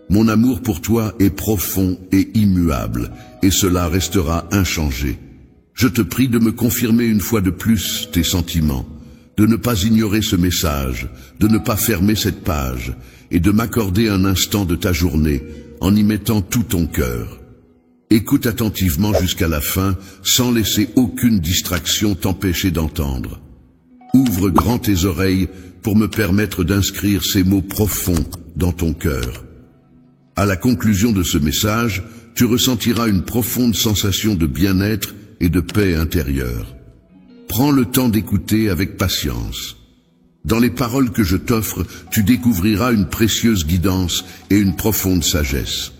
Mon amour pour toi est profond et immuable, et cela restera inchangé. Je te prie de me confirmer une fois de plus tes sentiments, de ne pas ignorer ce message, de ne pas fermer cette page, et de m'accorder un instant de ta journée, en y mettant tout ton cœur. Écoute attentivement jusqu'à la fin, sans laisser aucune distraction t'empêcher d'entendre. Ouvre grand tes oreilles pour me permettre d'inscrire ces mots profonds dans ton cœur. À la conclusion de ce message, tu ressentiras une profonde sensation de bien-être et de paix intérieure. Prends le temps d'écouter avec patience. Dans les paroles que je t'offre, tu découvriras une précieuse guidance et une profonde sagesse.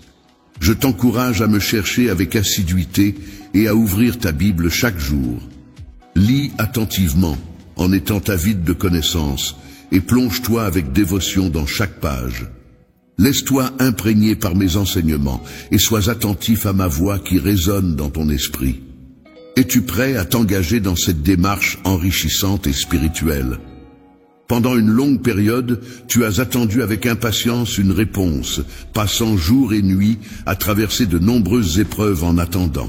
Je t'encourage à me chercher avec assiduité et à ouvrir ta Bible chaque jour. Lis attentivement, en étant avide de connaissances, et plonge-toi avec dévotion dans chaque page. Laisse-toi imprégner par mes enseignements et sois attentif à ma voix qui résonne dans ton esprit. Es-tu prêt à t'engager dans cette démarche enrichissante et spirituelle ? Pendant une longue période, tu as attendu avec impatience une réponse, passant jour et nuit à traverser de nombreuses épreuves en attendant.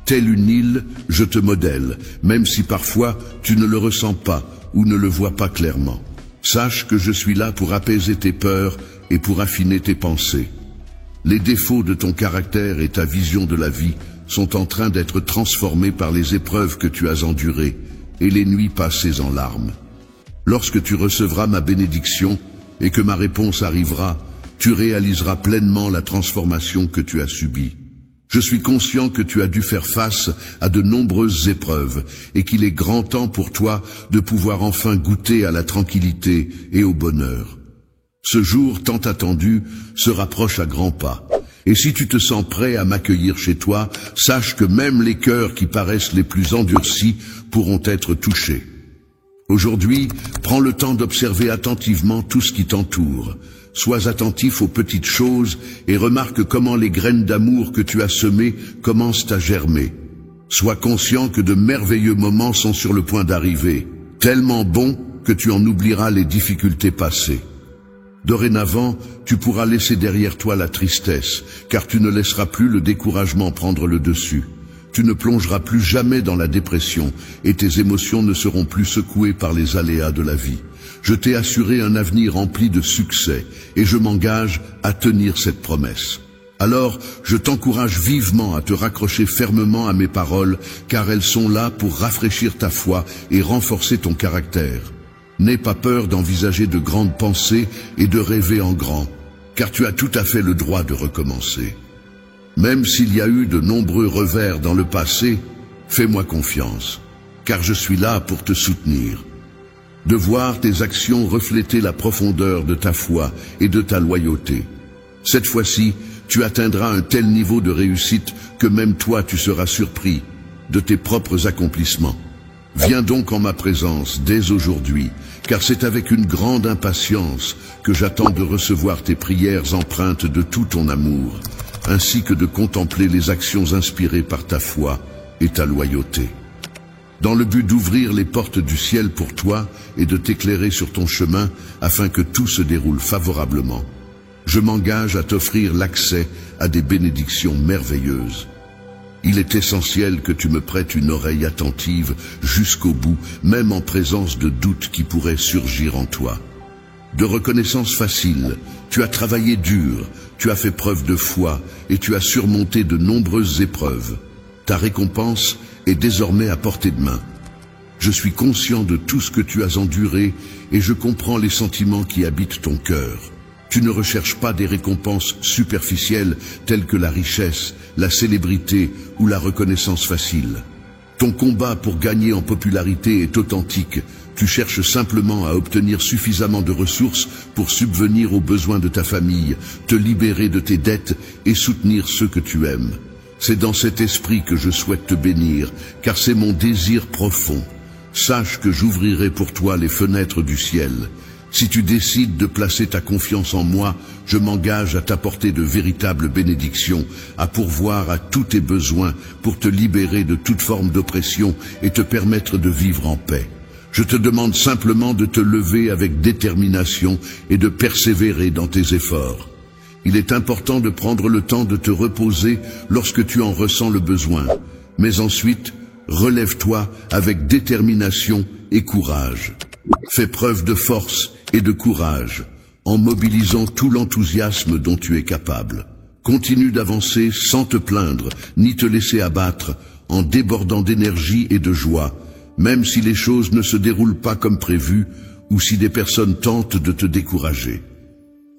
Telle une île, je te modèle, même si parfois tu ne le ressens pas ou ne le vois pas clairement. Sache que je suis là pour apaiser tes peurs et pour affiner tes pensées. Les défauts de ton caractère et ta vision de la vie sont en train d'être transformés par les épreuves que tu as endurées et les nuits passées en larmes. Lorsque tu recevras ma bénédiction et que ma réponse arrivera, tu réaliseras pleinement la transformation que tu as subie. Je suis conscient que tu as dû faire face à de nombreuses épreuves et qu'il est grand temps pour toi de pouvoir enfin goûter à la tranquillité et au bonheur. Ce jour tant attendu se rapproche à grands pas. Et si tu te sens prêt à m'accueillir chez toi, sache que même les cœurs qui paraissent les plus endurcis pourront être touchés. Aujourd'hui, prends le temps d'observer attentivement tout ce qui t'entoure. Sois attentif aux petites choses et remarque comment les graines d'amour que tu as semées commencent à germer. Sois conscient que de merveilleux moments sont sur le point d'arriver, tellement bons que tu en oublieras les difficultés passées. Dorénavant, tu pourras laisser derrière toi la tristesse, car tu ne laisseras plus le découragement prendre le dessus. Tu ne plongeras plus jamais dans la dépression et tes émotions ne seront plus secouées par les aléas de la vie. Je t'ai assuré un avenir rempli de succès et je m'engage à tenir cette promesse. Alors, je t'encourage vivement à te raccrocher fermement à mes paroles car elles sont là pour rafraîchir ta foi et renforcer ton caractère. N'aie pas peur d'envisager de grandes pensées et de rêver en grand, car tu as tout à fait le droit de recommencer. Même s'il y a eu de nombreux revers dans le passé, fais-moi confiance, car je suis là pour te soutenir. De voir tes actions refléter la profondeur de ta foi et de ta loyauté. Cette fois-ci, tu atteindras un tel niveau de réussite que même toi tu seras surpris de tes propres accomplissements. Viens donc en ma présence dès aujourd'hui, car c'est avec une grande impatience que j'attends de recevoir tes prières empreintes de tout ton amour, ainsi que de contempler les actions inspirées par ta foi et ta loyauté. Dans le but d'ouvrir les portes du ciel pour toi et de t'éclairer sur ton chemin afin que tout se déroule favorablement, je m'engage à t'offrir l'accès à des bénédictions merveilleuses. Il est essentiel que tu me prêtes une oreille attentive jusqu'au bout, même en présence de doutes qui pourraient surgir en toi. De reconnaissance facile, tu as travaillé dur, tu as fait preuve de foi et tu as surmonté de nombreuses épreuves. Ta récompense est désormais à portée de main. Je suis conscient de tout ce que tu as enduré et je comprends les sentiments qui habitent ton cœur. Tu ne recherches pas des récompenses superficielles telles que la richesse, la célébrité ou la reconnaissance facile. Ton combat pour gagner en popularité est authentique. Tu cherches simplement à obtenir suffisamment de ressources pour subvenir aux besoins de ta famille, te libérer de tes dettes et soutenir ceux que tu aimes. C'est dans cet esprit que je souhaite te bénir, car c'est mon désir profond. Sache que j'ouvrirai pour toi les fenêtres du ciel. Si tu décides de placer ta confiance en moi, je m'engage à t'apporter de véritables bénédictions, à pourvoir à tous tes besoins pour te libérer de toute forme d'oppression et te permettre de vivre en paix. Je te demande simplement de te lever avec détermination et de persévérer dans tes efforts. Il est important de prendre le temps de te reposer lorsque tu en ressens le besoin, mais ensuite, relève-toi avec détermination et courage. Fais preuve de force et de courage, en mobilisant tout l'enthousiasme dont tu es capable. Continue d'avancer sans te plaindre, ni te laisser abattre, en débordant d'énergie et de joie, même si les choses ne se déroulent pas comme prévu, ou si des personnes tentent de te décourager.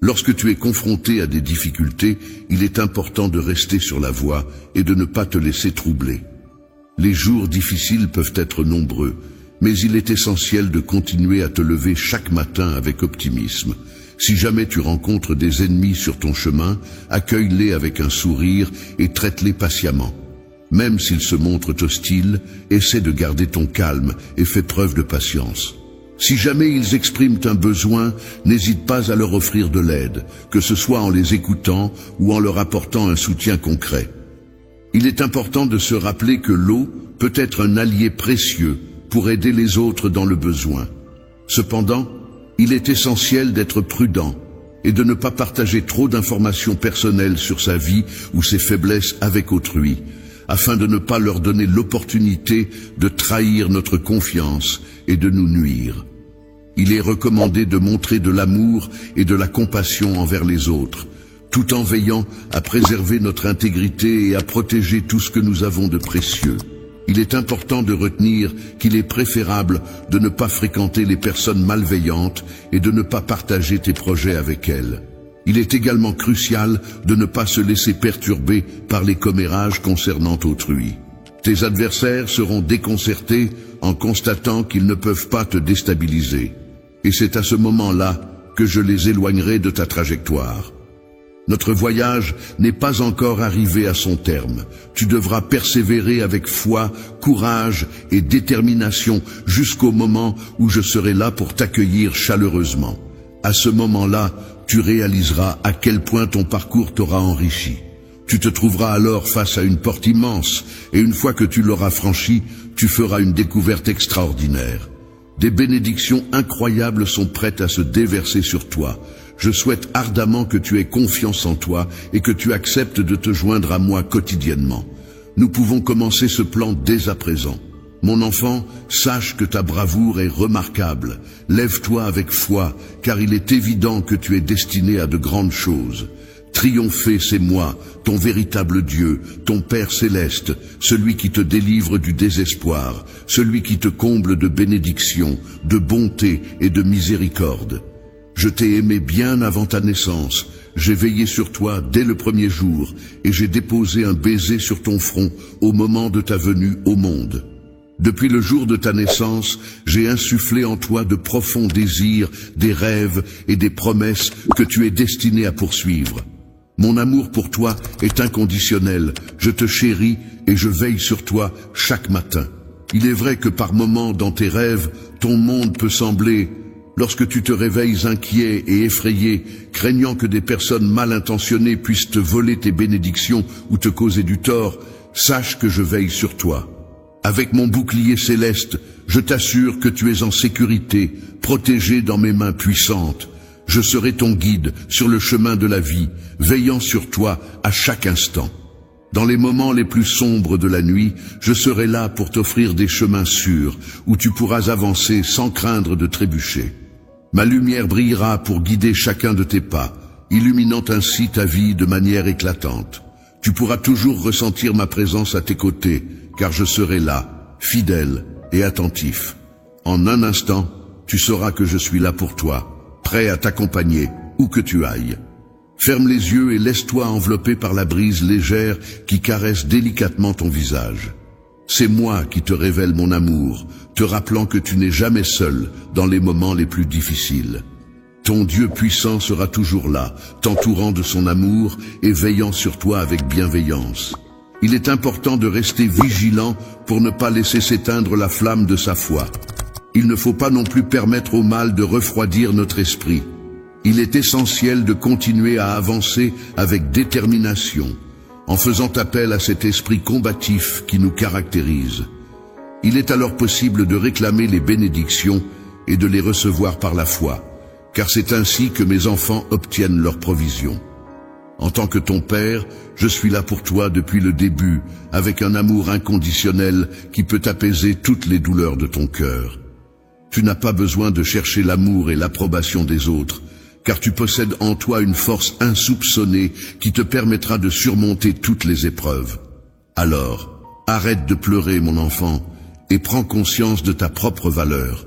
Lorsque tu es confronté à des difficultés, il est important de rester sur la voie et de ne pas te laisser troubler. Les jours difficiles peuvent être nombreux, mais il est essentiel de continuer à te lever chaque matin avec optimisme. Si jamais tu rencontres des ennemis sur ton chemin, accueille-les avec un sourire et traite-les patiemment. Même s'ils se montrent hostiles, essaie de garder ton calme et fais preuve de patience. Si jamais ils expriment un besoin, n'hésite pas à leur offrir de l'aide, que ce soit en les écoutant ou en leur apportant un soutien concret. Il est important de se rappeler que l'eau peut être un allié précieux pour aider les autres dans le besoin. Cependant, il est essentiel d'être prudent et de ne pas partager trop d'informations personnelles sur sa vie ou ses faiblesses avec autrui, afin de ne pas leur donner l'opportunité de trahir notre confiance et de nous nuire. Il est recommandé de montrer de l'amour et de la compassion envers les autres, tout en veillant à préserver notre intégrité et à protéger tout ce que nous avons de précieux. Il est important de retenir qu'il est préférable de ne pas fréquenter les personnes malveillantes et de ne pas partager tes projets avec elles. Il est également crucial de ne pas se laisser perturber par les commérages concernant autrui. Tes adversaires seront déconcertés en constatant qu'ils ne peuvent pas te déstabiliser. Et c'est à ce moment-là que je les éloignerai de ta trajectoire. Notre voyage n'est pas encore arrivé à son terme. Tu devras persévérer avec foi, courage et détermination jusqu'au moment où je serai là pour t'accueillir chaleureusement. À ce moment-là, tu réaliseras à quel point ton parcours t'aura enrichi. Tu te trouveras alors face à une porte immense, et une fois que tu l'auras franchie, tu feras une découverte extraordinaire. Des bénédictions incroyables sont prêtes à se déverser sur toi. Je souhaite ardemment que tu aies confiance en toi et que tu acceptes de te joindre à moi quotidiennement. Nous pouvons commencer ce plan dès à présent. Mon enfant, sache que ta bravoure est remarquable. Lève-toi avec foi, car il est évident que tu es destiné à de grandes choses. Triompher, c'est moi, ton véritable Dieu, ton Père céleste, celui qui te délivre du désespoir, celui qui te comble de bénédictions, de bonté et de miséricorde. Je t'ai aimé bien avant ta naissance, j'ai veillé sur toi dès le premier jour, et j'ai déposé un baiser sur ton front au moment de ta venue au monde. Depuis le jour de ta naissance, j'ai insufflé en toi de profonds désirs, des rêves et des promesses que tu es destiné à poursuivre. Mon amour pour toi est inconditionnel, je te chéris et je veille sur toi chaque matin. Il est vrai que par moments dans tes rêves, ton monde peut sembler, lorsque tu te réveilles inquiet et effrayé, craignant que des personnes mal intentionnées puissent te voler tes bénédictions ou te causer du tort, sache que je veille sur toi. Avec mon bouclier céleste, je t'assure que tu es en sécurité, protégé dans mes mains puissantes. Je serai ton guide sur le chemin de la vie, veillant sur toi à chaque instant. Dans les moments les plus sombres de la nuit, je serai là pour t'offrir des chemins sûrs, où tu pourras avancer sans craindre de trébucher. Ma lumière brillera pour guider chacun de tes pas, illuminant ainsi ta vie de manière éclatante. Tu pourras toujours ressentir ma présence à tes côtés, car je serai là, fidèle et attentif. En un instant, tu sauras que je suis là pour toi, prêt à t'accompagner où que tu ailles. Ferme les yeux et laisse-toi envelopper par la brise légère qui caresse délicatement ton visage. C'est moi qui te révèle mon amour, te rappelant que tu n'es jamais seul dans les moments les plus difficiles. Ton Dieu puissant sera toujours là, t'entourant de son amour et veillant sur toi avec bienveillance. Il est important de rester vigilant pour ne pas laisser s'éteindre la flamme de sa foi. Il ne faut pas non plus permettre au mal de refroidir notre esprit. Il est essentiel de continuer à avancer avec détermination, en faisant appel à cet esprit combatif qui nous caractérise. Il est alors possible de réclamer les bénédictions et de les recevoir par la foi, car c'est ainsi que mes enfants obtiennent leur provision. En tant que ton père, je suis là pour toi depuis le début, avec un amour inconditionnel qui peut apaiser toutes les douleurs de ton cœur. Tu n'as pas besoin de chercher l'amour et l'approbation des autres, car tu possèdes en toi une force insoupçonnée qui te permettra de surmonter toutes les épreuves. Alors, arrête de pleurer, mon enfant, et prends conscience de ta propre valeur.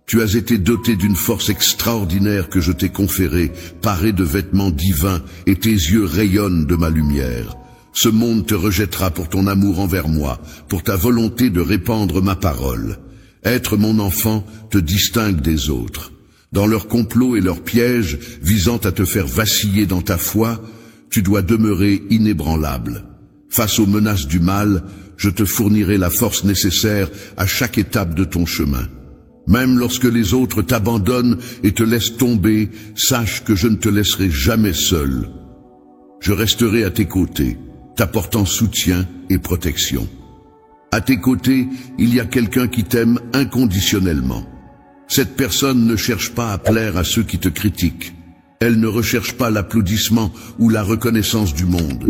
Tu as été doté d'une force extraordinaire que je t'ai conférée, parée de vêtements divins, et tes yeux rayonnent de ma lumière. Ce monde te rejettera pour ton amour envers moi, pour ta volonté de répandre ma parole. Être mon enfant te distingue des autres. Dans leurs complots et leurs pièges visant à te faire vaciller dans ta foi, tu dois demeurer inébranlable. Face aux menaces du mal, je te fournirai la force nécessaire à chaque étape de ton chemin. Même lorsque les autres t'abandonnent et te laissent tomber, sache que je ne te laisserai jamais seul. Je resterai à tes côtés, t'apportant soutien et protection. À tes côtés, il y a quelqu'un qui t'aime inconditionnellement. Cette personne ne cherche pas à plaire à ceux qui te critiquent. Elle ne recherche pas l'applaudissement ou la reconnaissance du monde.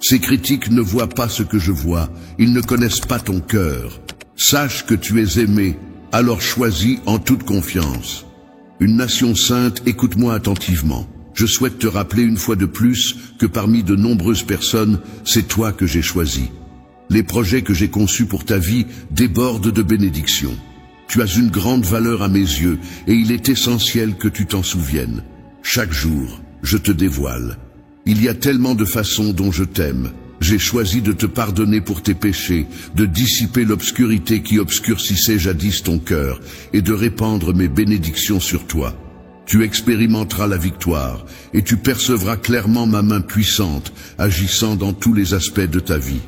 Ces critiques ne voient pas ce que je vois, ils ne connaissent pas ton cœur. Sache que tu es aimé, alors choisis en toute confiance. Une nation sainte, écoute-moi attentivement. Je souhaite te rappeler une fois de plus que parmi de nombreuses personnes, c'est toi que j'ai choisi. Les projets que j'ai conçus pour ta vie débordent de bénédictions. Tu as une grande valeur à mes yeux et il est essentiel que tu t'en souviennes. Chaque jour, je te dévoile. Il y a tellement de façons dont je t'aime. J'ai choisi de te pardonner pour tes péchés, de dissiper l'obscurité qui obscurcissait jadis ton cœur et de répandre mes bénédictions sur toi. Tu expérimenteras la victoire et tu percevras clairement ma main puissante agissant dans tous les aspects de ta vie.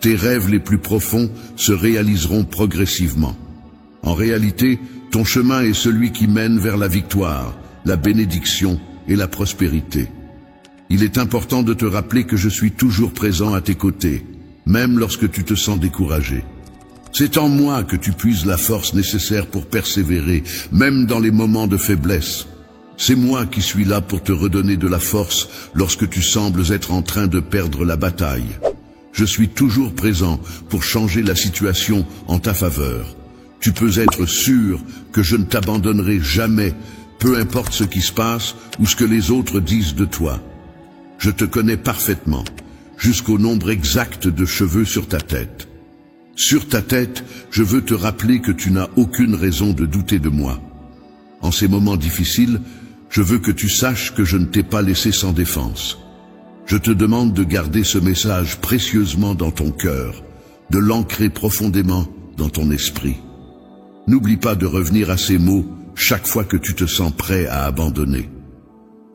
Tes rêves les plus profonds se réaliseront progressivement. En réalité, ton chemin est celui qui mène vers la victoire, la bénédiction et la prospérité. Il est important de te rappeler que je suis toujours présent à tes côtés, même lorsque tu te sens découragé. C'est en moi que tu puises la force nécessaire pour persévérer, même dans les moments de faiblesse. C'est moi qui suis là pour te redonner de la force lorsque tu sembles être en train de perdre la bataille. Je suis toujours présent pour changer la situation en ta faveur. Tu peux être sûr que je ne t'abandonnerai jamais, peu importe ce qui se passe ou ce que les autres disent de toi. Je te connais parfaitement, jusqu'au nombre exact de cheveux sur ta tête. Sur ta tête, je veux te rappeler que tu n'as aucune raison de douter de moi. En ces moments difficiles, je veux que tu saches que je ne t'ai pas laissé sans défense. Je te demande de garder ce message précieusement dans ton cœur, de l'ancrer profondément dans ton esprit. N'oublie pas de revenir à ces mots chaque fois que tu te sens prêt à abandonner.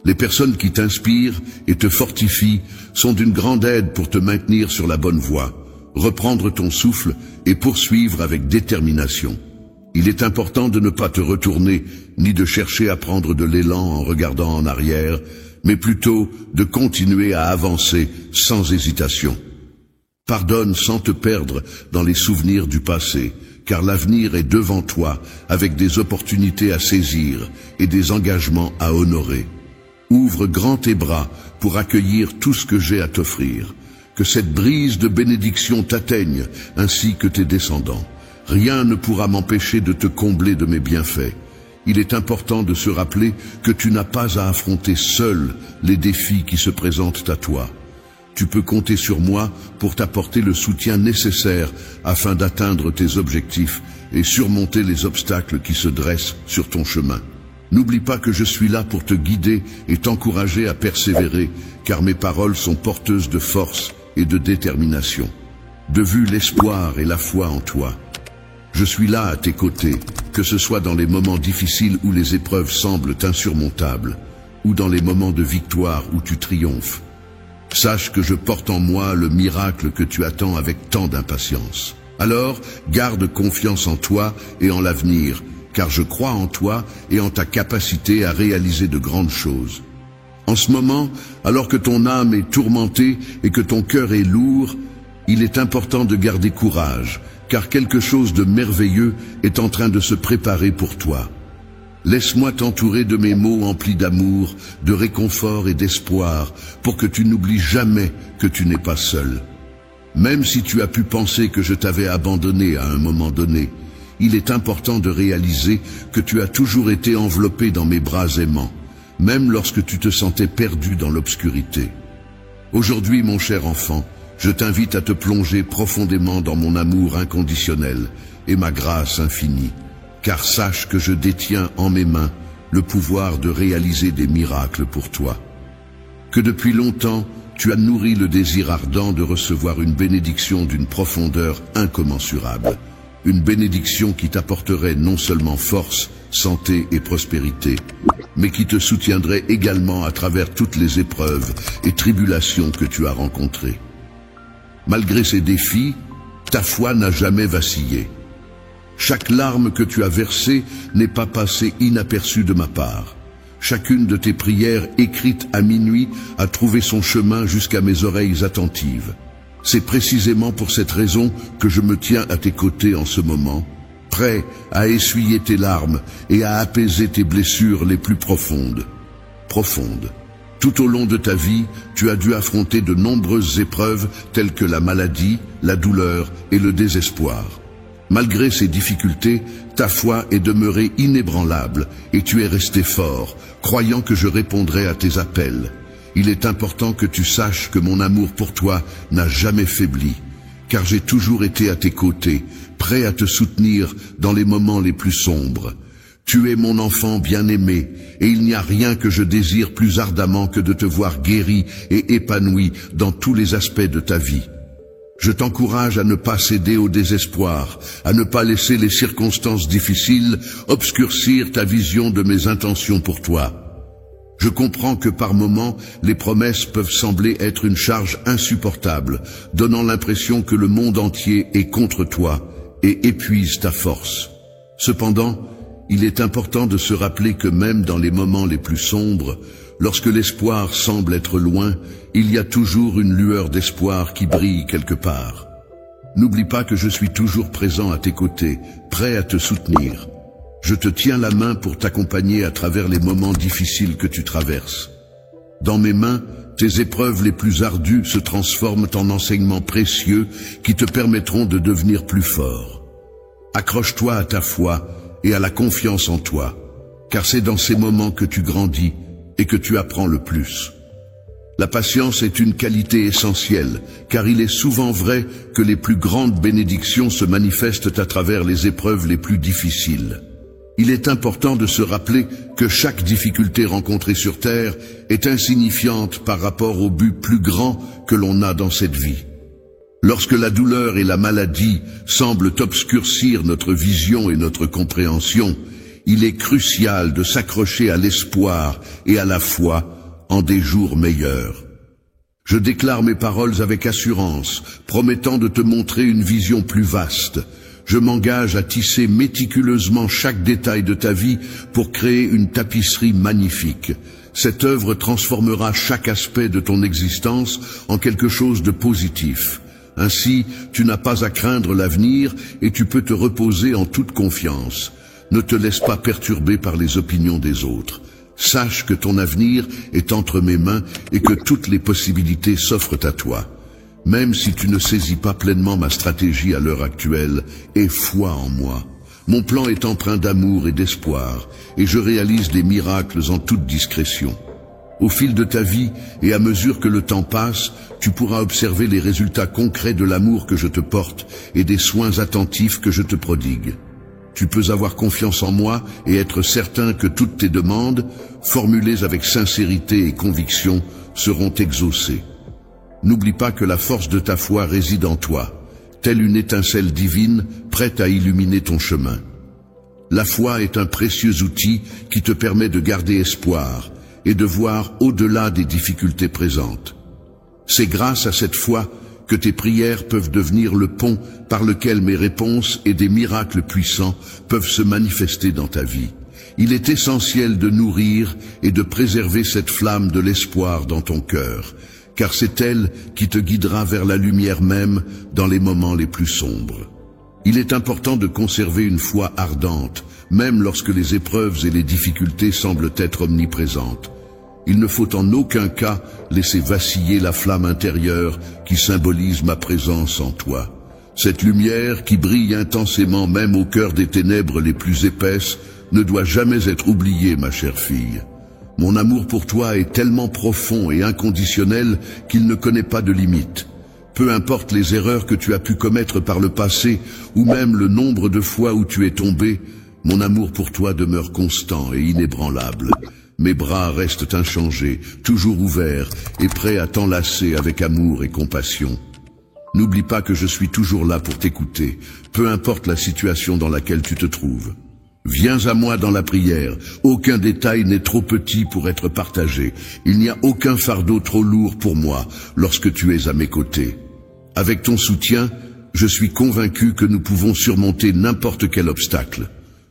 Les personnes qui t'inspirent et te fortifient sont d'une grande aide pour te maintenir sur la bonne voie, reprendre ton souffle et poursuivre avec détermination. Il est important de ne pas te retourner ni de chercher à prendre de l'élan en regardant en arrière, mais plutôt de continuer à avancer sans hésitation. Pardonne sans te perdre dans les souvenirs du passé, car l'avenir est devant toi avec des opportunités à saisir et des engagements à honorer. Ouvre grand tes bras pour accueillir tout ce que j'ai à t'offrir. Que cette brise de bénédiction t'atteigne, ainsi que tes descendants. Rien ne pourra m'empêcher de te combler de mes bienfaits. Il est important de se rappeler que tu n'as pas à affronter seul les défis qui se présentent à toi. Tu peux compter sur moi pour t'apporter le soutien nécessaire afin d'atteindre tes objectifs et surmonter les obstacles qui se dressent sur ton chemin. N'oublie pas que je suis là pour te guider et t'encourager à persévérer, car mes paroles sont porteuses de force et de détermination. De vue l'espoir et la foi en toi. Je suis là à tes côtés, que ce soit dans les moments difficiles où les épreuves semblent insurmontables, ou dans les moments de victoire où tu triomphes. Sache que je porte en moi le miracle que tu attends avec tant d'impatience. Alors, garde confiance en toi et en l'avenir, car je crois en toi et en ta capacité à réaliser de grandes choses. En ce moment, alors que ton âme est tourmentée et que ton cœur est lourd, il est important de garder courage, car quelque chose de merveilleux est en train de se préparer pour toi. Laisse-moi t'entourer de mes mots emplis d'amour, de réconfort et d'espoir, pour que tu n'oublies jamais que tu n'es pas seul. Même si tu as pu penser que je t'avais abandonné à un moment donné, il est important de réaliser que tu as toujours été enveloppé dans mes bras aimants, même lorsque tu te sentais perdu dans l'obscurité. Aujourd'hui, mon cher enfant, je t'invite à te plonger profondément dans mon amour inconditionnel et ma grâce infinie, car sache que je détiens en mes mains le pouvoir de réaliser des miracles pour toi. Que depuis longtemps, tu as nourri le désir ardent de recevoir une bénédiction d'une profondeur incommensurable, une bénédiction qui t'apporterait non seulement force, santé et prospérité, mais qui te soutiendrait également à travers toutes les épreuves et tribulations que tu as rencontrées. Malgré ces défis, ta foi n'a jamais vacillé. Chaque larme que tu as versée n'est pas passée inaperçue de ma part. Chacune de tes prières écrites à minuit a trouvé son chemin jusqu'à mes oreilles attentives. C'est précisément pour cette raison que je me tiens à tes côtés en ce moment, prêt à essuyer tes larmes et à apaiser tes blessures les plus profondes. Tout au long de ta vie, tu as dû affronter de nombreuses épreuves telles que la maladie, la douleur et le désespoir. Malgré ces difficultés, ta foi est demeurée inébranlable et tu es resté fort, croyant que je répondrais à tes appels. Il est important que tu saches que mon amour pour toi n'a jamais faibli, car j'ai toujours été à tes côtés, prêt à te soutenir dans les moments les plus sombres. Tu es mon enfant bien-aimé, et il n'y a rien que je désire plus ardemment que de te voir guéri et épanoui dans tous les aspects de ta vie. Je t'encourage à ne pas céder au désespoir, à ne pas laisser les circonstances difficiles obscurcir ta vision de mes intentions pour toi. Je comprends que par moments, les promesses peuvent sembler être une charge insupportable, donnant l'impression que le monde entier est contre toi et épuise ta force. Cependant, il est important de se rappeler que même dans les moments les plus sombres, lorsque l'espoir semble être loin, il y a toujours une lueur d'espoir qui brille quelque part. N'oublie pas que je suis toujours présent à tes côtés, prêt à te soutenir. Je te tiens la main pour t'accompagner à travers les moments difficiles que tu traverses. Dans mes mains, tes épreuves les plus ardues se transforment en enseignements précieux qui te permettront de devenir plus fort. Accroche-toi à ta foi et à la confiance en toi, car c'est dans ces moments que tu grandis et que tu apprends le plus. La patience est une qualité essentielle, car il est souvent vrai que les plus grandes bénédictions se manifestent à travers les épreuves les plus difficiles. Il est important de se rappeler que chaque difficulté rencontrée sur Terre est insignifiante par rapport au but plus grand que l'on a dans cette vie. Lorsque la douleur et la maladie semblent obscurcir notre vision et notre compréhension, il est crucial de s'accrocher à l'espoir et à la foi en des jours meilleurs. Je déclare mes paroles avec assurance, promettant de te montrer une vision plus vaste. Je m'engage à tisser méticuleusement chaque détail de ta vie pour créer une tapisserie magnifique. Cette œuvre transformera chaque aspect de ton existence en quelque chose de positif. Ainsi, tu n'as pas à craindre l'avenir et tu peux te reposer en toute confiance. Ne te laisse pas perturber par les opinions des autres. Sache que ton avenir est entre mes mains et que toutes les possibilités s'offrent à toi. Même si tu ne saisis pas pleinement ma stratégie à l'heure actuelle, aie foi en moi. Mon plan est empreint d'amour et d'espoir, et je réalise des miracles en toute discrétion. Au fil de ta vie, et à mesure que le temps passe, tu pourras observer les résultats concrets de l'amour que je te porte et des soins attentifs que je te prodigue. Tu peux avoir confiance en moi et être certain que toutes tes demandes, formulées avec sincérité et conviction, seront exaucées. N'oublie pas que la force de ta foi réside en toi, telle une étincelle divine prête à illuminer ton chemin. La foi est un précieux outil qui te permet de garder espoir et de voir au-delà des difficultés présentes. C'est grâce à cette foi que tes prières peuvent devenir le pont par lequel mes réponses et des miracles puissants peuvent se manifester dans ta vie. Il est essentiel de nourrir et de préserver cette flamme de l'espoir dans ton cœur, car c'est elle qui te guidera vers la lumière même dans les moments les plus sombres. Il est important de conserver une foi ardente, même lorsque les épreuves et les difficultés semblent être omniprésentes. Il ne faut en aucun cas laisser vaciller la flamme intérieure qui symbolise ma présence en toi. Cette lumière qui brille intensément même au cœur des ténèbres les plus épaisses ne doit jamais être oubliée, ma chère fille. Mon amour pour toi est tellement profond et inconditionnel qu'il ne connaît pas de limite. Peu importe les erreurs que tu as pu commettre par le passé ou même le nombre de fois où tu es tombé, mon amour pour toi demeure constant et inébranlable. Mes bras restent inchangés, toujours ouverts et prêts à t'enlacer avec amour et compassion. N'oublie pas que je suis toujours là pour t'écouter, peu importe la situation dans laquelle tu te trouves. Viens à moi dans la prière, aucun détail n'est trop petit pour être partagé. Il n'y a aucun fardeau trop lourd pour moi lorsque tu es à mes côtés. Avec ton soutien, je suis convaincu que nous pouvons surmonter n'importe quel obstacle.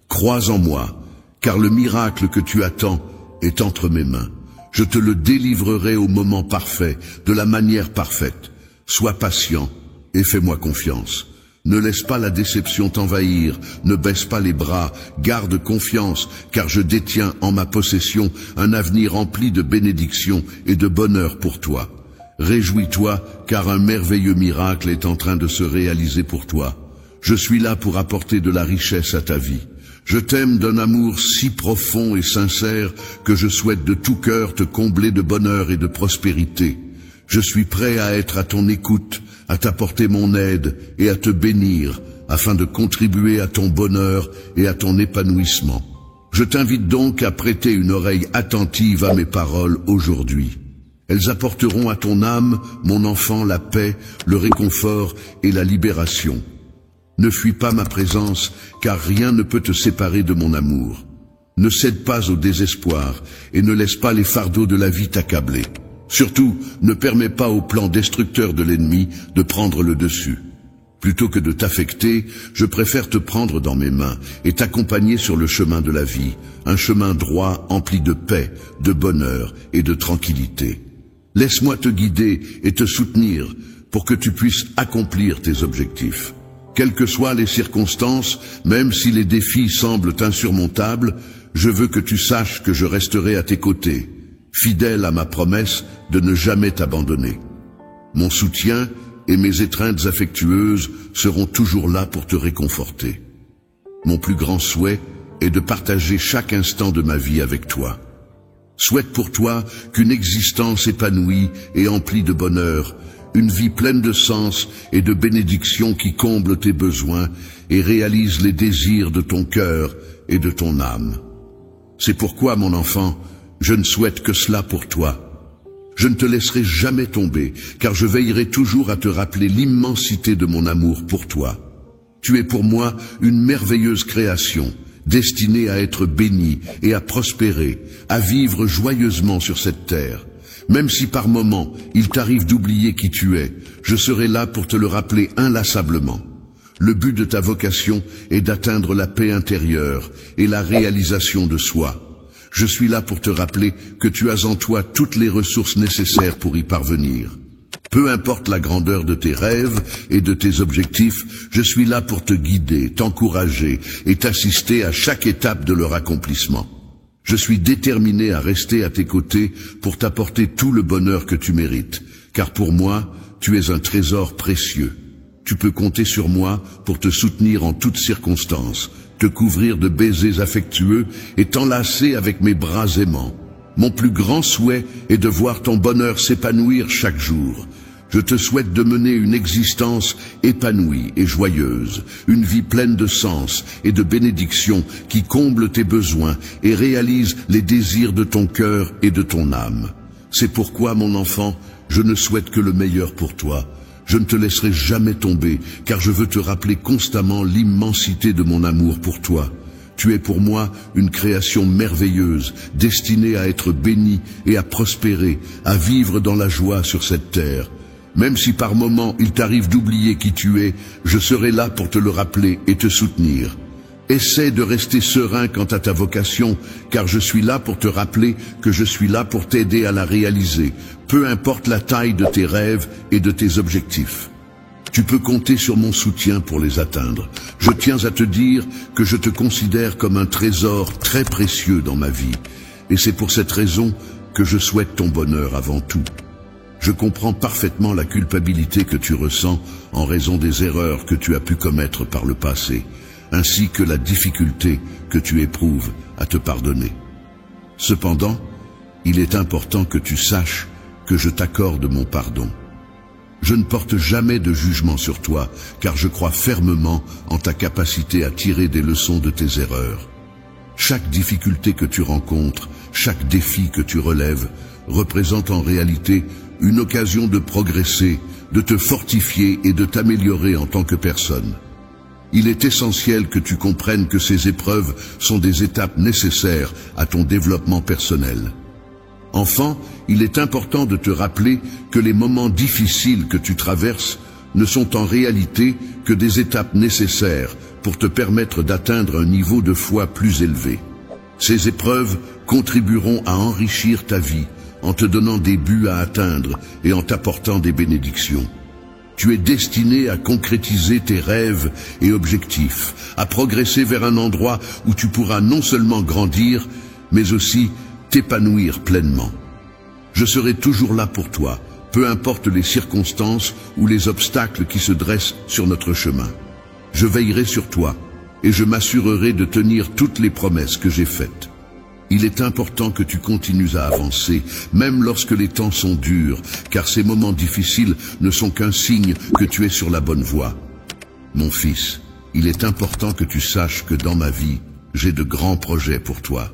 Crois en moi, car le miracle que tu attends est entre mes mains. Je te le délivrerai au moment parfait, de la manière parfaite. Sois patient et fais-moi confiance. Ne laisse pas la déception t'envahir, ne baisse pas les bras, garde confiance, car je détiens en ma possession un avenir rempli de bénédictions et de bonheur pour toi. Réjouis-toi, car un merveilleux miracle est en train de se réaliser pour toi. Je suis là pour apporter de la richesse à ta vie. Je t'aime d'un amour si profond et sincère que je souhaite de tout cœur te combler de bonheur et de prospérité. Je suis prêt à être à ton écoute, à t'apporter mon aide et à te bénir, afin de contribuer à ton bonheur et à ton épanouissement. Je t'invite donc à prêter une oreille attentive à mes paroles aujourd'hui. Elles apporteront à ton âme, mon enfant, la paix, le réconfort et la libération. Ne fuis pas ma présence, car rien ne peut te séparer de mon amour. Ne cède pas au désespoir et ne laisse pas les fardeaux de la vie t'accabler. Surtout, ne permets pas au plan destructeur de l'ennemi de prendre le dessus. Plutôt que de t'affecter, je préfère te prendre dans mes mains et t'accompagner sur le chemin de la vie, un chemin droit empli de paix, de bonheur et de tranquillité. Laisse-moi te guider et te soutenir pour que tu puisses accomplir tes objectifs. Quelles que soient les circonstances, même si les défis semblent insurmontables, je veux que tu saches que je resterai à tes côtés, fidèle à ma promesse de ne jamais t'abandonner. Mon soutien et mes étreintes affectueuses seront toujours là pour te réconforter. Mon plus grand souhait est de partager chaque instant de ma vie avec toi. Souhaite pour toi qu'une existence épanouie et emplie de bonheur, une vie pleine de sens et de bénédictions qui comble tes besoins et réalise les désirs de ton cœur et de ton âme. C'est pourquoi, mon enfant, je ne souhaite que cela pour toi. Je ne te laisserai jamais tomber, car je veillerai toujours à te rappeler l'immensité de mon amour pour toi. Tu es pour moi une merveilleuse création, destinée à être bénie et à prospérer, à vivre joyeusement sur cette terre. Même si par moments il t'arrive d'oublier qui tu es, je serai là pour te le rappeler inlassablement. Le but de ta vocation est d'atteindre la paix intérieure et la réalisation de soi. Je suis là pour te rappeler que tu as en toi toutes les ressources nécessaires pour y parvenir. Peu importe la grandeur de tes rêves et de tes objectifs, je suis là pour te guider, t'encourager et t'assister à chaque étape de leur accomplissement. Je suis déterminé à rester à tes côtés pour t'apporter tout le bonheur que tu mérites, car pour moi, tu es un trésor précieux. Tu peux compter sur moi pour te soutenir en toutes circonstances, te couvrir de baisers affectueux et t'enlacer avec mes bras aimants. Mon plus grand souhait est de voir ton bonheur s'épanouir chaque jour. Je te souhaite de mener une existence épanouie et joyeuse, une vie pleine de sens et de bénédictions qui comble tes besoins et réalise les désirs de ton cœur et de ton âme. C'est pourquoi, mon enfant, je ne souhaite que le meilleur pour toi. Je ne te laisserai jamais tomber, car je veux te rappeler constamment l'immensité de mon amour pour toi. Tu es pour moi une création merveilleuse, destinée à être bénie et à prospérer, à vivre dans la joie sur cette terre. Même si par moments il t'arrive d'oublier qui tu es, je serai là pour te le rappeler et te soutenir. Essaie de rester serein quant à ta vocation, car je suis là pour te rappeler que je suis là pour t'aider à la réaliser, peu importe la taille de tes rêves et de tes objectifs. Tu peux compter sur mon soutien pour les atteindre. Je tiens à te dire que je te considère comme un trésor très précieux dans ma vie, et c'est pour cette raison que je souhaite ton bonheur avant tout. Je comprends parfaitement la culpabilité que tu ressens en raison des erreurs que tu as pu commettre par le passé, ainsi que la difficulté que tu éprouves à te pardonner. Cependant, il est important que tu saches que je t'accorde mon pardon. Je ne porte jamais de jugement sur toi, car je crois fermement en ta capacité à tirer des leçons de tes erreurs. Chaque difficulté que tu rencontres, chaque défi que tu relèves, représente en réalité une occasion de progresser, de te fortifier et de t'améliorer en tant que personne. Il est essentiel que tu comprennes que ces épreuves sont des étapes nécessaires à ton développement personnel. Enfant, il est important de te rappeler que les moments difficiles que tu traverses ne sont en réalité que des étapes nécessaires pour te permettre d'atteindre un niveau de foi plus élevé. Ces épreuves contribueront à enrichir ta vie en te donnant des buts à atteindre et en t'apportant des bénédictions. Tu es destiné à concrétiser tes rêves et objectifs, à progresser vers un endroit où tu pourras non seulement grandir, mais aussi t'épanouir pleinement. Je serai toujours là pour toi, peu importe les circonstances ou les obstacles qui se dressent sur notre chemin. Je veillerai sur toi et je m'assurerai de tenir toutes les promesses que j'ai faites. Il est important que tu continues à avancer, même lorsque les temps sont durs, car ces moments difficiles ne sont qu'un signe que tu es sur la bonne voie. Mon fils, il est important que tu saches que dans ma vie, j'ai de grands projets pour toi.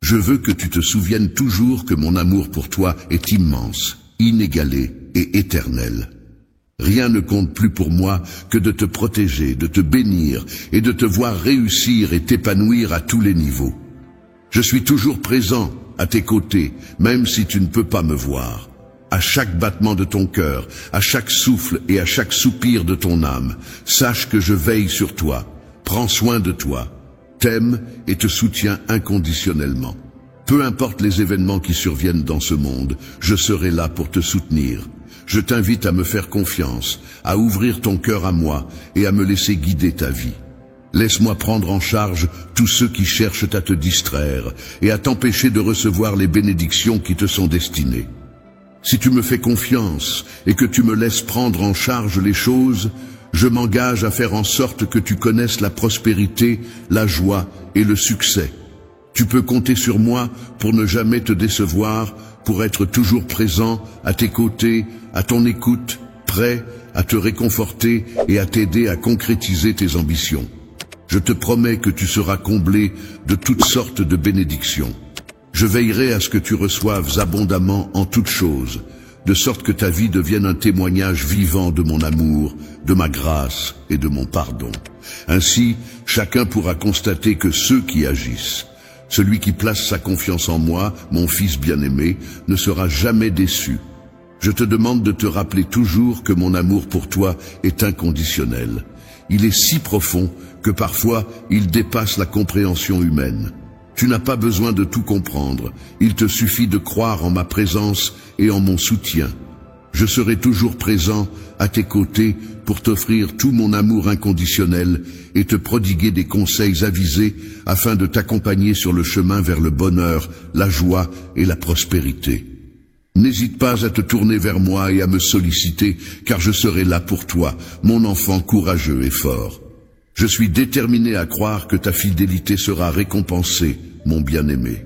Je veux que tu te souviennes toujours que mon amour pour toi est immense, inégalé et éternel. Rien ne compte plus pour moi que de te protéger, de te bénir et de te voir réussir et t'épanouir à tous les niveaux. Je suis toujours présent à tes côtés, même si tu ne peux pas me voir. À chaque battement de ton cœur, à chaque souffle et à chaque soupir de ton âme, sache que je veille sur toi, prends soin de toi, t'aime et te soutiens inconditionnellement. Peu importe les événements qui surviennent dans ce monde, je serai là pour te soutenir. Je t'invite à me faire confiance, à ouvrir ton cœur à moi et à me laisser guider ta vie. Laisse-moi prendre en charge tous ceux qui cherchent à te distraire et à t'empêcher de recevoir les bénédictions qui te sont destinées. Si tu me fais confiance et que tu me laisses prendre en charge les choses, je m'engage à faire en sorte que tu connaisses la prospérité, la joie et le succès. Tu peux compter sur moi pour ne jamais te décevoir, pour être toujours présent, à tes côtés, à ton écoute, prêt à te réconforter et à t'aider à concrétiser tes ambitions. Je te promets que tu seras comblé de toutes sortes de bénédictions. Je veillerai à ce que tu reçoives abondamment en toutes choses, de sorte que ta vie devienne un témoignage vivant de mon amour, de ma grâce et de mon pardon. Ainsi, chacun pourra constater que ceux qui agissent, celui qui place sa confiance en moi, mon fils bien-aimé, ne sera jamais déçu. Je te demande de te rappeler toujours que mon amour pour toi est inconditionnel. Il est si profond que parfois il dépasse la compréhension humaine. Tu n'as pas besoin de tout comprendre, il te suffit de croire en ma présence et en mon soutien. Je serai toujours présent à tes côtés pour t'offrir tout mon amour inconditionnel et te prodiguer des conseils avisés afin de t'accompagner sur le chemin vers le bonheur, la joie et la prospérité. N'hésite pas à te tourner vers moi et à me solliciter, car je serai là pour toi, mon enfant courageux et fort. Je suis déterminé à croire que ta fidélité sera récompensée, mon bien-aimé.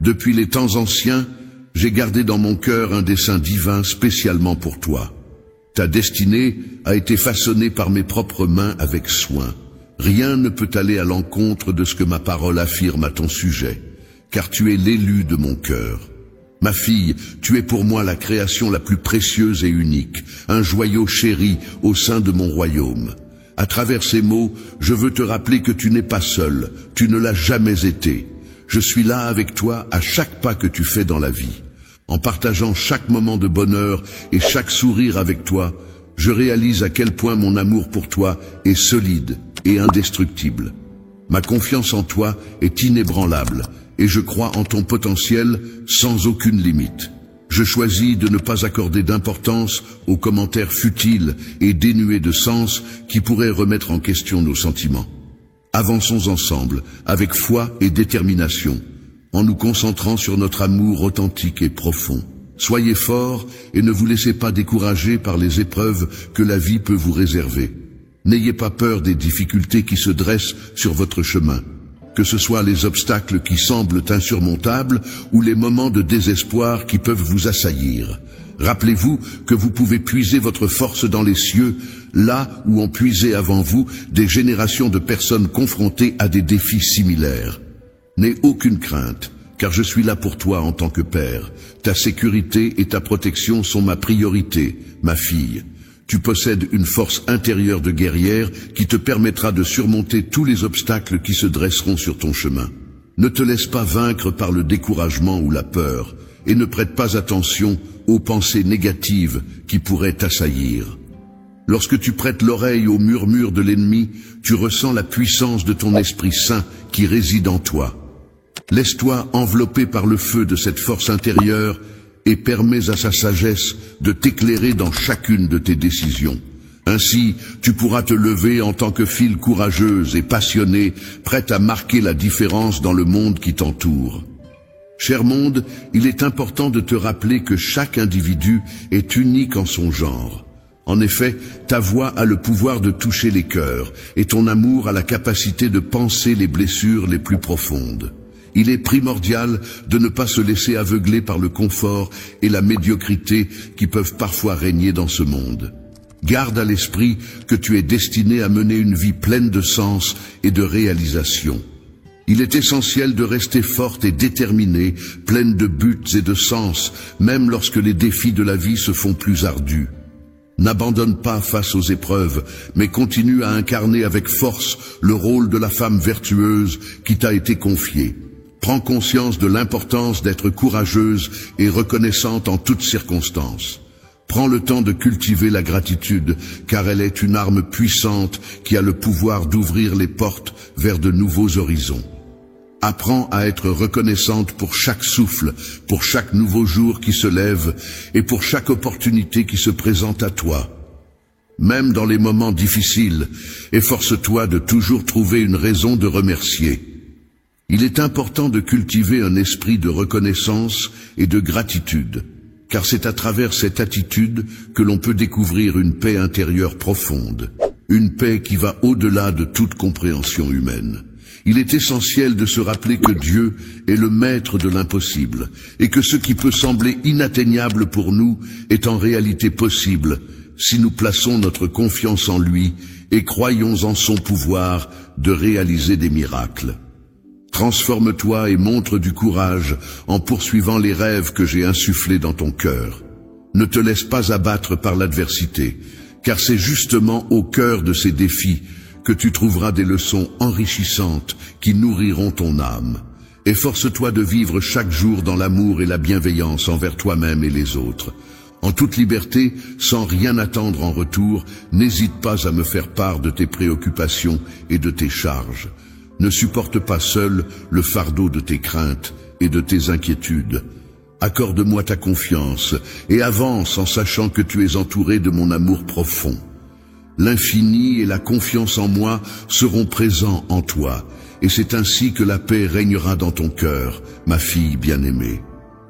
Depuis les temps anciens, j'ai gardé dans mon cœur un dessein divin spécialement pour toi. Ta destinée a été façonnée par mes propres mains avec soin. Rien ne peut aller à l'encontre de ce que ma parole affirme à ton sujet, car tu es l'élu de mon cœur. Ma fille, tu es pour moi la création la plus précieuse et unique, un joyau chéri au sein de mon royaume. À travers ces mots, je veux te rappeler que tu n'es pas seul, tu ne l'as jamais été. Je suis là avec toi à chaque pas que tu fais dans la vie. En partageant chaque moment de bonheur et chaque sourire avec toi, je réalise à quel point mon amour pour toi est solide et indestructible. Ma confiance en toi est inébranlable et je crois en ton potentiel sans aucune limite. Je choisis de ne pas accorder d'importance aux commentaires futiles et dénués de sens qui pourraient remettre en question nos sentiments. Avançons ensemble, avec foi et détermination, en nous concentrant sur notre amour authentique et profond. Soyez forts et ne vous laissez pas décourager par les épreuves que la vie peut vous réserver. N'ayez pas peur des difficultés qui se dressent sur votre chemin, que ce soit les obstacles qui semblent insurmontables ou les moments de désespoir qui peuvent vous assaillir. Rappelez-vous que vous pouvez puiser votre force dans les cieux, là où ont puisé avant vous des générations de personnes confrontées à des défis similaires. N'aie aucune crainte, car je suis là pour toi en tant que père. Ta sécurité et ta protection sont ma priorité, ma fille. Tu possèdes une force intérieure de guerrière qui te permettra de surmonter tous les obstacles qui se dresseront sur ton chemin. Ne te laisse pas vaincre par le découragement ou la peur, et ne prête pas attention aux pensées négatives qui pourraient t'assaillir. Lorsque tu prêtes l'oreille aux murmures de l'ennemi, tu ressens la puissance de ton Esprit Saint qui réside en toi. Laisse-toi envelopper par le feu de cette force intérieure et permets à sa sagesse de t'éclairer dans chacune de tes décisions. Ainsi, tu pourras te lever en tant que fille courageuse et passionnée, prête à marquer la différence dans le monde qui t'entoure. Cher monde, il est important de te rappeler que chaque individu est unique en son genre. En effet, ta voix a le pouvoir de toucher les cœurs, et ton amour a la capacité de panser les blessures les plus profondes. Il est primordial de ne pas se laisser aveugler par le confort et la médiocrité qui peuvent parfois régner dans ce monde. Garde à l'esprit que tu es destiné à mener une vie pleine de sens et de réalisation. Il est essentiel de rester forte et déterminée, pleine de buts et de sens, même lorsque les défis de la vie se font plus ardus. N'abandonne pas face aux épreuves, mais continue à incarner avec force le rôle de la femme vertueuse qui t'a été confiée. Prends conscience de l'importance d'être courageuse et reconnaissante en toutes circonstances. Prends le temps de cultiver la gratitude, car elle est une arme puissante qui a le pouvoir d'ouvrir les portes vers de nouveaux horizons. Apprends à être reconnaissante pour chaque souffle, pour chaque nouveau jour qui se lève et pour chaque opportunité qui se présente à toi. Même dans les moments difficiles, efforce-toi de toujours trouver une raison de remercier. Il est important de cultiver un esprit de reconnaissance et de gratitude, car c'est à travers cette attitude que l'on peut découvrir une paix intérieure profonde, une paix qui va au-delà de toute compréhension humaine. Il est essentiel de se rappeler que Dieu est le maître de l'impossible et que ce qui peut sembler inatteignable pour nous est en réalité possible si nous plaçons notre confiance en lui et croyons en son pouvoir de réaliser des miracles. Transforme-toi et montre du courage en poursuivant les rêves que j'ai insufflés dans ton cœur. Ne te laisse pas abattre par l'adversité, car c'est justement au cœur de ces défis que tu trouveras des leçons enrichissantes qui nourriront ton âme. Efforce-toi de vivre chaque jour dans l'amour et la bienveillance envers toi-même et les autres. En toute liberté, sans rien attendre en retour, n'hésite pas à me faire part de tes préoccupations et de tes charges. Ne supporte pas seul le fardeau de tes craintes et de tes inquiétudes. Accorde-moi ta confiance et avance en sachant que tu es entouré de mon amour profond. L'infini et la confiance en moi seront présents en toi, et c'est ainsi que la paix régnera dans ton cœur, ma fille bien-aimée.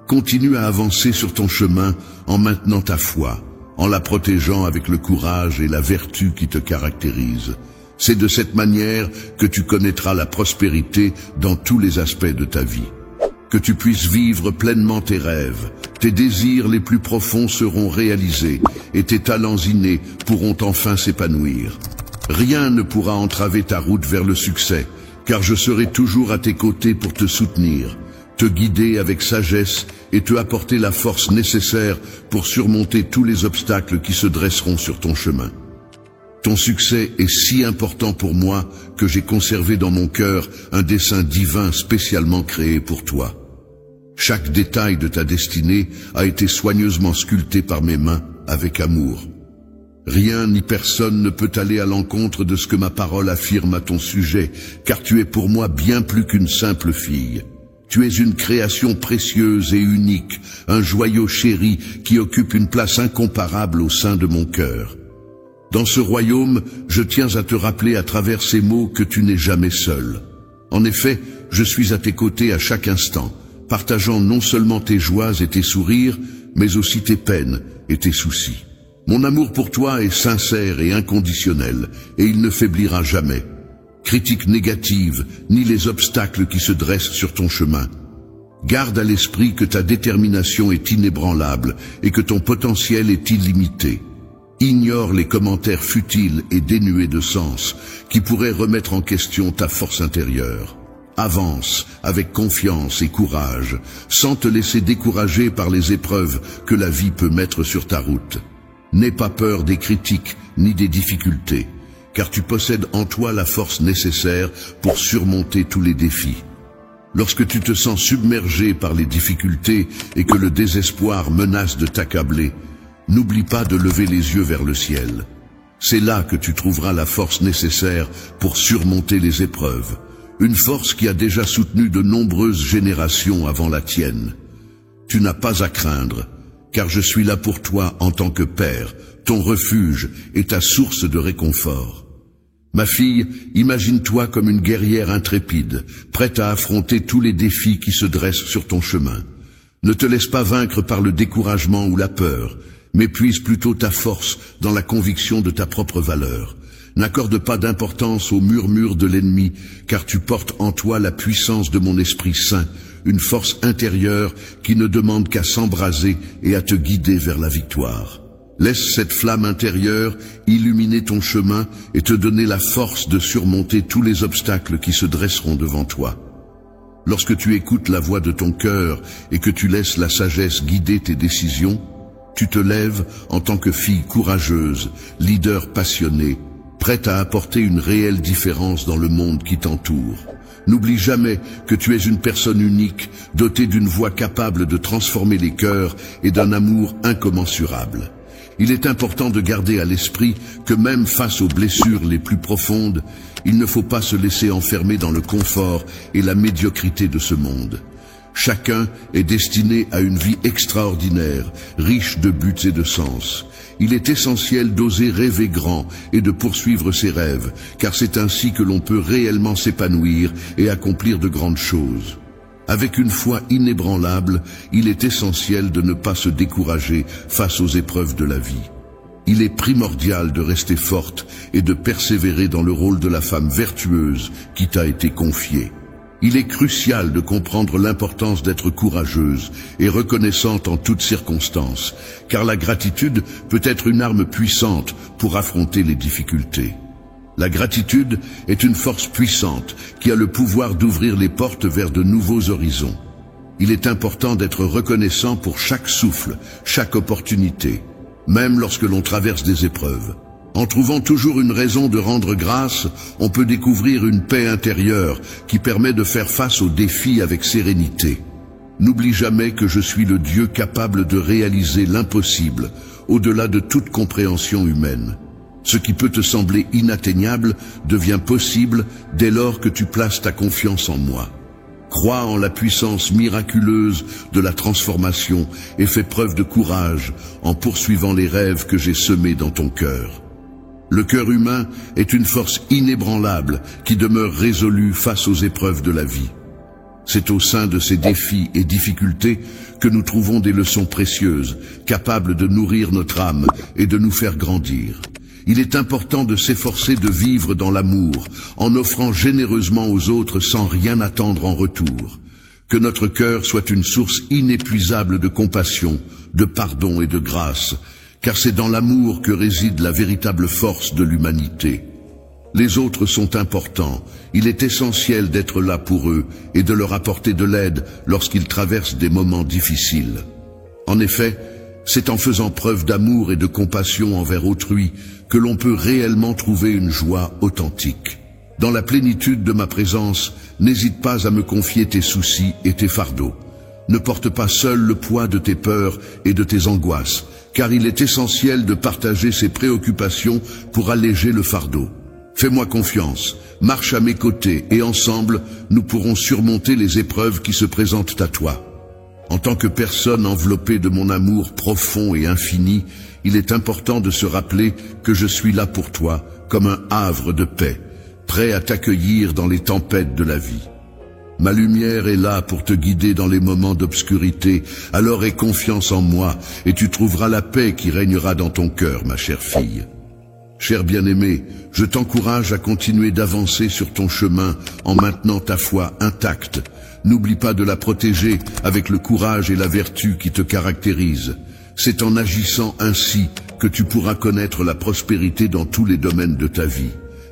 Continue à avancer sur ton chemin en maintenant ta foi, en la protégeant avec le courage et la vertu qui te caractérisent. C'est de cette manière que tu connaîtras la prospérité dans tous les aspects de ta vie. Que tu puisses vivre pleinement tes rêves, tes désirs les plus profonds seront réalisés et tes talents innés pourront enfin s'épanouir. Rien ne pourra entraver ta route vers le succès, car je serai toujours à tes côtés pour te soutenir, te guider avec sagesse et te apporter la force nécessaire pour surmonter tous les obstacles qui se dresseront sur ton chemin. Ton succès est si important pour moi que j'ai conservé dans mon cœur un dessein divin spécialement créé pour toi. Chaque détail de ta destinée a été soigneusement sculpté par mes mains avec amour. Rien ni personne ne peut aller à l'encontre de ce que ma parole affirme à ton sujet, car tu es pour moi bien plus qu'une simple fille. Tu es une création précieuse et unique, un joyau chéri qui occupe une place incomparable au sein de mon cœur. Dans ce royaume, je tiens à te rappeler à travers ces mots que tu n'es jamais seul. En effet, je suis à tes côtés à chaque instant, partageant non seulement tes joies et tes sourires, mais aussi tes peines et tes soucis. Mon amour pour toi est sincère et inconditionnel, et il ne faiblira jamais. Critiques négatives, ni les obstacles qui se dressent sur ton chemin. Garde à l'esprit que ta détermination est inébranlable et que ton potentiel est illimité. Ignore les commentaires futiles et dénués de sens qui pourraient remettre en question ta force intérieure. Avance avec confiance et courage, sans te laisser décourager par les épreuves que la vie peut mettre sur ta route. N'aie pas peur des critiques ni des difficultés, car tu possèdes en toi la force nécessaire pour surmonter tous les défis. Lorsque tu te sens submergé par les difficultés et que le désespoir menace de t'accabler, n'oublie pas de lever les yeux vers le ciel. C'est là que tu trouveras la force nécessaire pour surmonter les épreuves. Une force qui a déjà soutenu de nombreuses générations avant la tienne. Tu n'as pas à craindre, car je suis là pour toi en tant que père, ton refuge et ta source de réconfort. Ma fille, imagine-toi comme une guerrière intrépide, prête à affronter tous les défis qui se dressent sur ton chemin. Ne te laisse pas vaincre par le découragement ou la peur, mais puise plutôt ta force dans la conviction de ta propre valeur. N'accorde pas d'importance aux murmures de l'ennemi, car tu portes en toi la puissance de mon Esprit Saint, une force intérieure qui ne demande qu'à s'embraser et à te guider vers la victoire. Laisse cette flamme intérieure illuminer ton chemin et te donner la force de surmonter tous les obstacles qui se dresseront devant toi. Lorsque tu écoutes la voix de ton cœur et que tu laisses la sagesse guider tes décisions, tu te lèves en tant que fille courageuse, leader passionné, prête à apporter une réelle différence dans le monde qui t'entoure. N'oublie jamais que tu es une personne unique, dotée d'une voix capable de transformer les cœurs et d'un amour incommensurable. Il est important de garder à l'esprit que même face aux blessures les plus profondes, il ne faut pas se laisser enfermer dans le confort et la médiocrité de ce monde. Chacun est destiné à une vie extraordinaire, riche de buts et de sens. Il est essentiel d'oser rêver grand et de poursuivre ses rêves, car c'est ainsi que l'on peut réellement s'épanouir et accomplir de grandes choses. Avec une foi inébranlable, il est essentiel de ne pas se décourager face aux épreuves de la vie. Il est primordial de rester forte et de persévérer dans le rôle de la femme vertueuse qui t'a été confiée. Il est crucial de comprendre l'importance d'être courageuse et reconnaissante en toutes circonstances, car la gratitude peut être une arme puissante pour affronter les difficultés. La gratitude est une force puissante qui a le pouvoir d'ouvrir les portes vers de nouveaux horizons. Il est important d'être reconnaissant pour chaque souffle, chaque opportunité, même lorsque l'on traverse des épreuves. En trouvant toujours une raison de rendre grâce, on peut découvrir une paix intérieure qui permet de faire face aux défis avec sérénité. N'oublie jamais que je suis le Dieu capable de réaliser l'impossible, au-delà de toute compréhension humaine. Ce qui peut te sembler inatteignable devient possible dès lors que tu places ta confiance en moi. Crois en la puissance miraculeuse de la transformation et fais preuve de courage en poursuivant les rêves que j'ai semés dans ton cœur. Le cœur humain est une force inébranlable qui demeure résolue face aux épreuves de la vie. C'est au sein de ces défis et difficultés que nous trouvons des leçons précieuses, capables de nourrir notre âme et de nous faire grandir. Il est important de s'efforcer de vivre dans l'amour, en offrant généreusement aux autres sans rien attendre en retour. Que notre cœur soit une source inépuisable de compassion, de pardon et de grâce, car c'est dans l'amour que réside la véritable force de l'humanité. Les autres sont importants, il est essentiel d'être là pour eux et de leur apporter de l'aide lorsqu'ils traversent des moments difficiles. En effet, c'est en faisant preuve d'amour et de compassion envers autrui que l'on peut réellement trouver une joie authentique. Dans la plénitude de ma présence, n'hésite pas à me confier tes soucis et tes fardeaux. Ne porte pas seul le poids de tes peurs et de tes angoisses, car il est essentiel de partager ses préoccupations pour alléger le fardeau. Fais-moi confiance, marche à mes côtés et ensemble, nous pourrons surmonter les épreuves qui se présentent à toi. En tant que personne enveloppée de mon amour profond et infini, il est important de se rappeler que je suis là pour toi, comme un havre de paix, prêt à t'accueillir dans les tempêtes de la vie. Ma lumière est là pour te guider dans les moments d'obscurité, alors aie confiance en moi et tu trouveras la paix qui régnera dans ton cœur, ma chère fille. Cher bien-aimé, je t'encourage à continuer d'avancer sur ton chemin en maintenant ta foi intacte. N'oublie pas de la protéger avec le courage et la vertu qui te caractérisent. C'est en agissant ainsi que tu pourras connaître la prospérité dans tous les domaines de ta vie.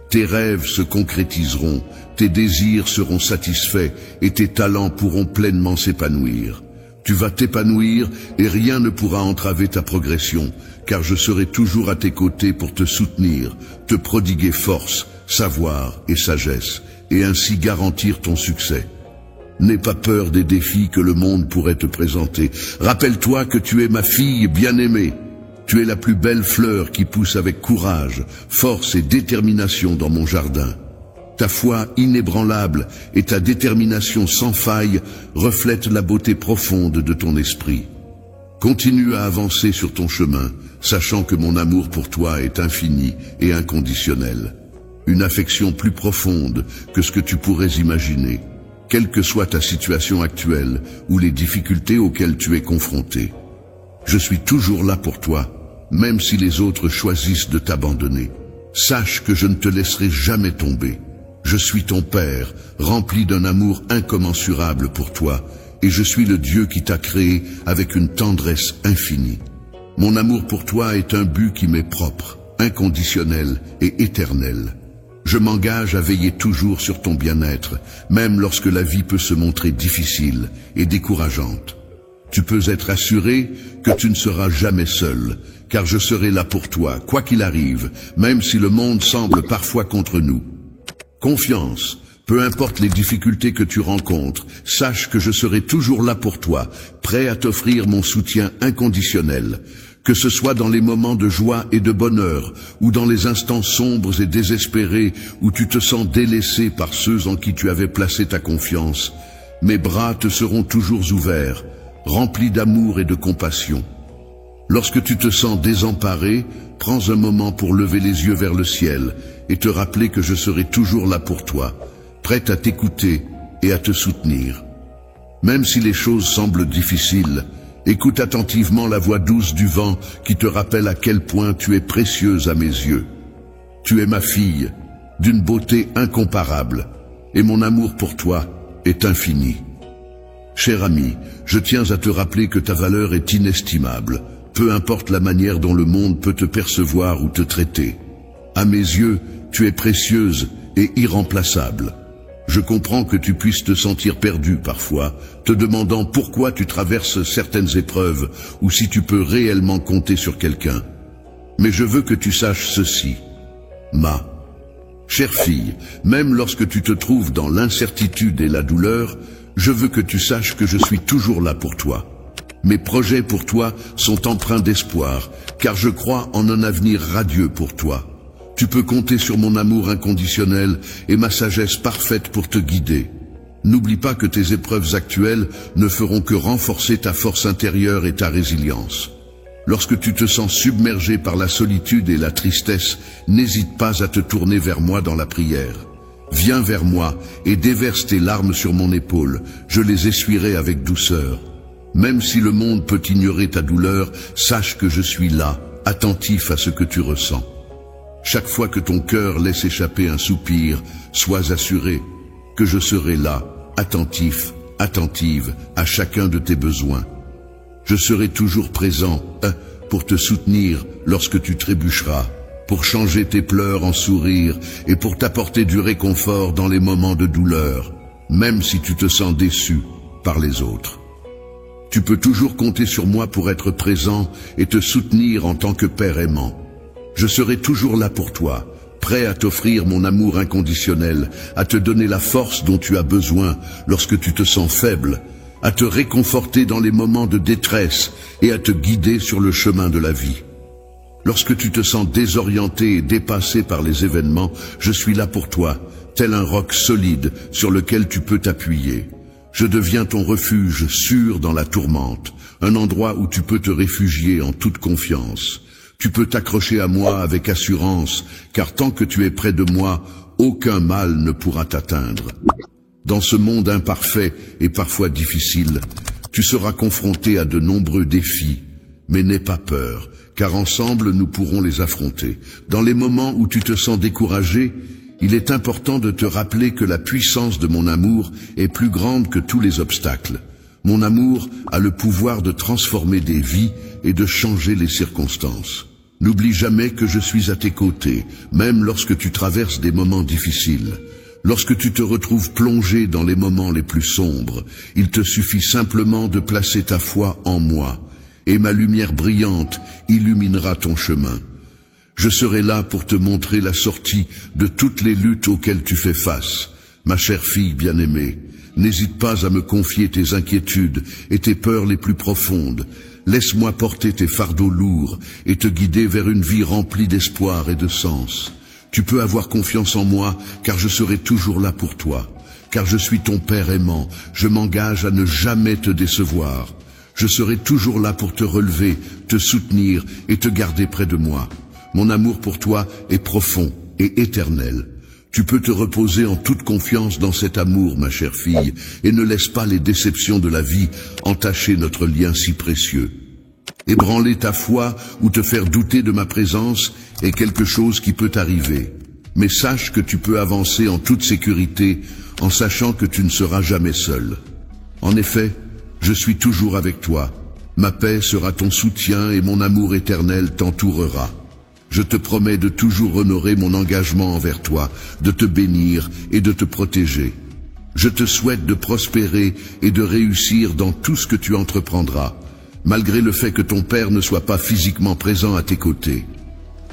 Tes rêves se concrétiseront, tes désirs seront satisfaits et tes talents pourront pleinement s'épanouir. Tu vas t'épanouir et rien ne pourra entraver ta progression, car je serai toujours à tes côtés pour te soutenir, te prodiguer force, savoir et sagesse, et ainsi garantir ton succès. N'aie pas peur des défis que le monde pourrait te présenter. Rappelle-toi que tu es ma fille bien-aimée. Tu es la plus belle fleur qui pousse avec courage, force et détermination dans mon jardin. Ta foi inébranlable et ta détermination sans faille reflètent la beauté profonde de ton esprit. Continue à avancer sur ton chemin, sachant que mon amour pour toi est infini et inconditionnel. Une affection plus profonde que ce que tu pourrais imaginer, quelle que soit ta situation actuelle ou les difficultés auxquelles tu es confronté. Je suis toujours là pour toi, même si les autres choisissent de t'abandonner. Sache que je ne te laisserai jamais tomber. Je suis ton Père, rempli d'un amour incommensurable pour toi, et je suis le Dieu qui t'a créé avec une tendresse infinie. Mon amour pour toi est un but qui m'est propre, inconditionnel et éternel. Je m'engage à veiller toujours sur ton bien-être, même lorsque la vie peut se montrer difficile et décourageante. Tu peux être assuré que tu ne seras jamais seul, car je serai là pour toi, quoi qu'il arrive, même si le monde semble parfois contre nous. Confiance, peu importe les difficultés que tu rencontres, sache que je serai toujours là pour toi, prêt à t'offrir mon soutien inconditionnel. Que ce soit dans les moments de joie et de bonheur, ou dans les instants sombres et désespérés où tu te sens délaissé par ceux en qui tu avais placé ta confiance, mes bras te seront toujours ouverts, remplis d'amour et de compassion. Lorsque tu te sens désemparé, prends un moment pour lever les yeux vers le ciel et te rappeler que je serai toujours là pour toi, prêt à t'écouter et à te soutenir. Même si les choses semblent difficiles, Écoute attentivement la voix douce du vent qui te rappelle à quel point tu es précieuse à mes yeux. Tu es ma fille, d'une beauté incomparable, et mon amour pour toi est infini. Cher ami, je tiens à te rappeler que ta valeur est inestimable, peu importe la manière dont le monde peut te percevoir ou te traiter. À mes yeux, tu es précieuse et irremplaçable. Je comprends que tu puisses te sentir perdu parfois, te demandant pourquoi tu traverses certaines épreuves ou si tu peux réellement compter sur quelqu'un. Mais je veux que tu saches ceci. Ma chère fille, même lorsque tu te trouves dans l'incertitude et la douleur, je veux que tu saches que je suis toujours là pour toi. Mes projets pour toi sont empreints d'espoir, car je crois en un avenir radieux pour toi. Tu peux compter sur mon amour inconditionnel et ma sagesse parfaite pour te guider. N'oublie pas que tes épreuves actuelles ne feront que renforcer ta force intérieure et ta résilience. Lorsque tu te sens submergé par la solitude et la tristesse, n'hésite pas à te tourner vers moi dans la prière. Viens vers moi et déverse tes larmes sur mon épaule, je les essuierai avec douceur. Même si le monde peut ignorer ta douleur, sache que je suis là, attentif à ce que tu ressens. Chaque fois que ton cœur laisse échapper un soupir, sois assuré que je serai là, attentif, attentive à chacun de tes besoins. Je serai toujours présent pour te soutenir lorsque tu trébucheras, pour changer tes pleurs en sourires et pour t'apporter du réconfort dans les moments de douleur, même si tu te sens déçu par les autres. Tu peux toujours compter sur moi pour être présent et te soutenir en tant que père aimant. Je serai toujours là pour toi, prêt à t'offrir mon amour inconditionnel, à te donner la force dont tu as besoin lorsque tu te sens faible, à te réconforter dans les moments de détresse et à te guider sur le chemin de la vie. Lorsque tu te sens désorienté et dépassé par les événements, je suis là pour toi, tel un roc solide sur lequel tu peux t'appuyer. Je deviens ton refuge sûr dans la tourmente, un endroit où tu peux te réfugier en toute confiance. Tu peux t'accrocher à moi avec assurance, car tant que tu es près de moi, aucun mal ne pourra t'atteindre. Dans ce monde imparfait et parfois difficile, tu seras confronté à de nombreux défis, mais n'aie pas peur, car ensemble nous pourrons les affronter. Dans les moments où tu te sens découragé, il est important de te rappeler que la puissance de mon amour est plus grande que tous les obstacles. Mon amour a le pouvoir de transformer des vies et de changer les circonstances. N'oublie jamais que je suis à tes côtés, même lorsque tu traverses des moments difficiles. Lorsque tu te retrouves plongé dans les moments les plus sombres, il te suffit simplement de placer ta foi en moi, et ma lumière brillante illuminera ton chemin. Je serai là pour te montrer la sortie de toutes les luttes auxquelles tu fais face. Ma chère fille bien-aimée, n'hésite pas à me confier tes inquiétudes et tes peurs les plus profondes. Laisse-moi porter tes fardeaux lourds et te guider vers une vie remplie d'espoir et de sens. Tu peux avoir confiance en moi, car je serai toujours là pour toi. Car je suis ton père aimant, je m'engage à ne jamais te décevoir. Je serai toujours là pour te relever, te soutenir et te garder près de moi. Mon amour pour toi est profond et éternel. Tu peux te reposer en toute confiance dans cet amour, ma chère fille, et ne laisse pas les déceptions de la vie entacher notre lien si précieux. Ébranler ta foi ou te faire douter de ma présence est quelque chose qui peut arriver. Mais sache que tu peux avancer en toute sécurité en sachant que tu ne seras jamais seul. En effet, je suis toujours avec toi. Ma paix sera ton soutien et mon amour éternel t'entourera. Je te promets de toujours honorer mon engagement envers toi, de te bénir et de te protéger. Je te souhaite de prospérer et de réussir dans tout ce que tu entreprendras, malgré le fait que ton père ne soit pas physiquement présent à tes côtés.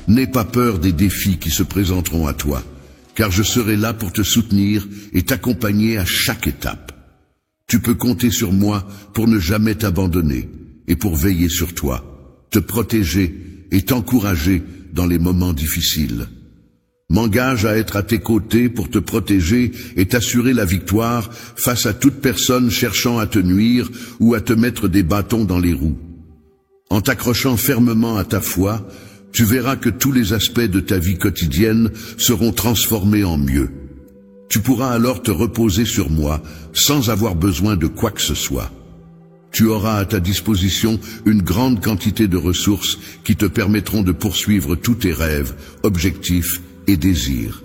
N'aie pas peur des défis qui se présenteront à toi, car je serai là pour te soutenir et t'accompagner à chaque étape. Tu peux compter sur moi pour ne jamais t'abandonner et pour veiller sur toi, te protéger et t'encourager dans les moments difficiles. M'engage à être à tes côtés pour te protéger et t'assurer la victoire face à toute personne cherchant à te nuire ou à te mettre des bâtons dans les roues. En t'accrochant fermement à ta foi, tu verras que tous les aspects de ta vie quotidienne seront transformés en mieux. Tu pourras alors te reposer sur moi sans avoir besoin de quoi que ce soit. Tu auras à ta disposition une grande quantité de ressources qui te permettront de poursuivre tous tes rêves, objectifs et désirs.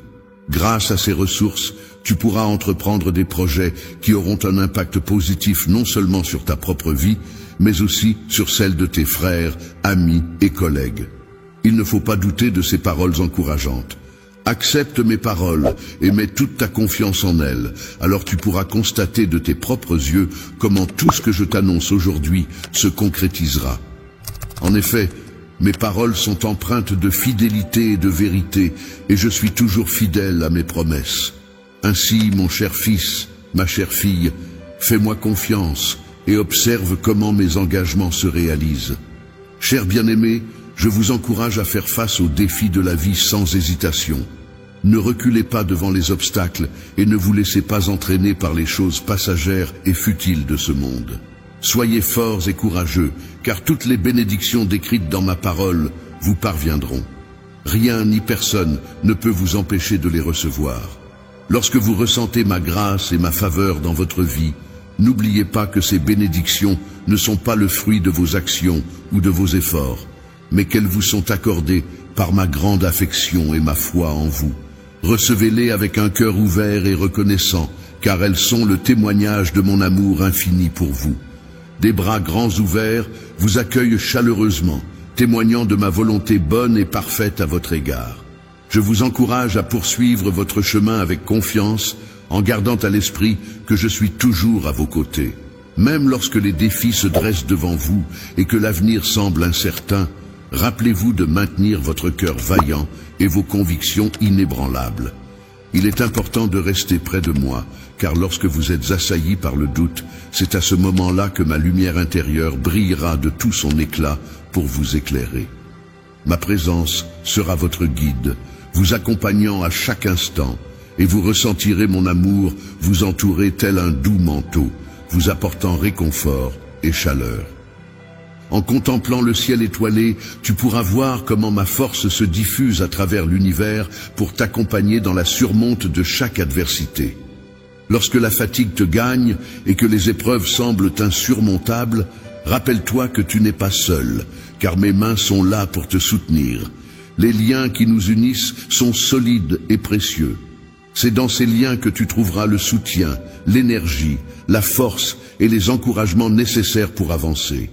Grâce à ces ressources, tu pourras entreprendre des projets qui auront un impact positif non seulement sur ta propre vie, mais aussi sur celle de tes frères, amis et collègues. Il ne faut pas douter de ces paroles encourageantes. Accepte mes paroles et mets toute ta confiance en elles, alors tu pourras constater de tes propres yeux comment tout ce que je t'annonce aujourd'hui se concrétisera. En effet, mes paroles sont empreintes de fidélité et de vérité, et je suis toujours fidèle à mes promesses. Ainsi, mon cher fils, ma chère fille, fais-moi confiance et observe comment mes engagements se réalisent. Cher bien-aimé, je vous encourage à faire face aux défis de la vie sans hésitation. Ne reculez pas devant les obstacles et ne vous laissez pas entraîner par les choses passagères et futiles de ce monde. Soyez forts et courageux, car toutes les bénédictions décrites dans ma parole vous parviendront. Rien ni personne ne peut vous empêcher de les recevoir. Lorsque vous ressentez ma grâce et ma faveur dans votre vie, n'oubliez pas que ces bénédictions ne sont pas le fruit de vos actions ou de vos efforts, mais qu'elles vous sont accordées par ma grande affection et ma foi en vous. Recevez-les avec un cœur ouvert et reconnaissant, car elles sont le témoignage de mon amour infini pour vous. Des bras grands ouverts vous accueillent chaleureusement, témoignant de ma volonté bonne et parfaite à votre égard. Je vous encourage à poursuivre votre chemin avec confiance, en gardant à l'esprit que je suis toujours à vos côtés. Même lorsque les défis se dressent devant vous et que l'avenir semble incertain, rappelez-vous de maintenir votre cœur vaillant et vos convictions inébranlables. Il est important de rester près de moi, car lorsque vous êtes assaillis par le doute, c'est à ce moment-là que ma lumière intérieure brillera de tout son éclat pour vous éclairer. Ma présence sera votre guide, vous accompagnant à chaque instant, et vous ressentirez mon amour vous entourer tel un doux manteau, vous apportant réconfort et chaleur. En contemplant le ciel étoilé, tu pourras voir comment ma force se diffuse à travers l'univers pour t'accompagner dans la surmonte de chaque adversité. Lorsque la fatigue te gagne et que les épreuves semblent insurmontables, rappelle-toi que tu n'es pas seul, car mes mains sont là pour te soutenir. Les liens qui nous unissent sont solides et précieux. C'est dans ces liens que tu trouveras le soutien, l'énergie, la force et les encouragements nécessaires pour avancer.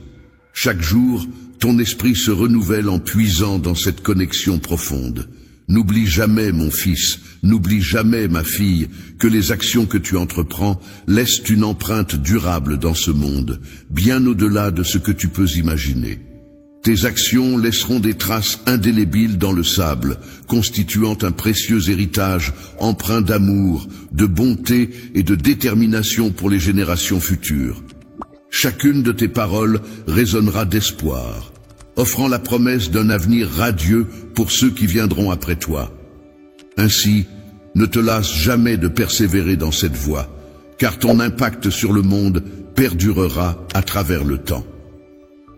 Chaque jour, ton esprit se renouvelle en puisant dans cette connexion profonde. N'oublie jamais, mon fils, n'oublie jamais, ma fille, que les actions que tu entreprends laissent une empreinte durable dans ce monde, bien au-delà de ce que tu peux imaginer. Tes actions laisseront des traces indélébiles dans le sable, constituant un précieux héritage empreint d'amour, de bonté et de détermination pour les générations futures. Chacune de tes paroles résonnera d'espoir, offrant la promesse d'un avenir radieux pour ceux qui viendront après toi. Ainsi, ne te lasse jamais de persévérer dans cette voie, car ton impact sur le monde perdurera à travers le temps.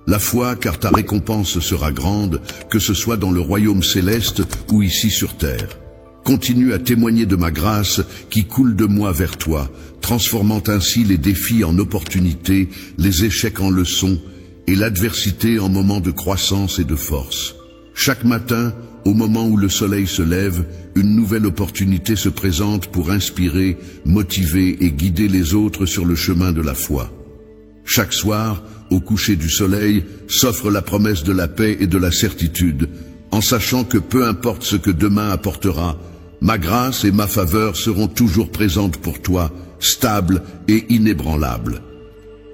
La foi, car ta récompense sera grande, que ce soit dans le royaume céleste ou ici sur terre. Continue à témoigner de ma grâce qui coule de moi vers toi, transformant ainsi les défis en opportunités, les échecs en leçons et l'adversité en moments de croissance et de force. Chaque matin, au moment où le soleil se lève, une nouvelle opportunité se présente pour inspirer, motiver et guider les autres sur le chemin de la foi. Chaque soir, au coucher du soleil, s'offre la promesse de la paix et de la certitude, en sachant que peu importe ce que demain apportera, ma grâce et ma faveur seront toujours présentes pour toi, stables et inébranlables.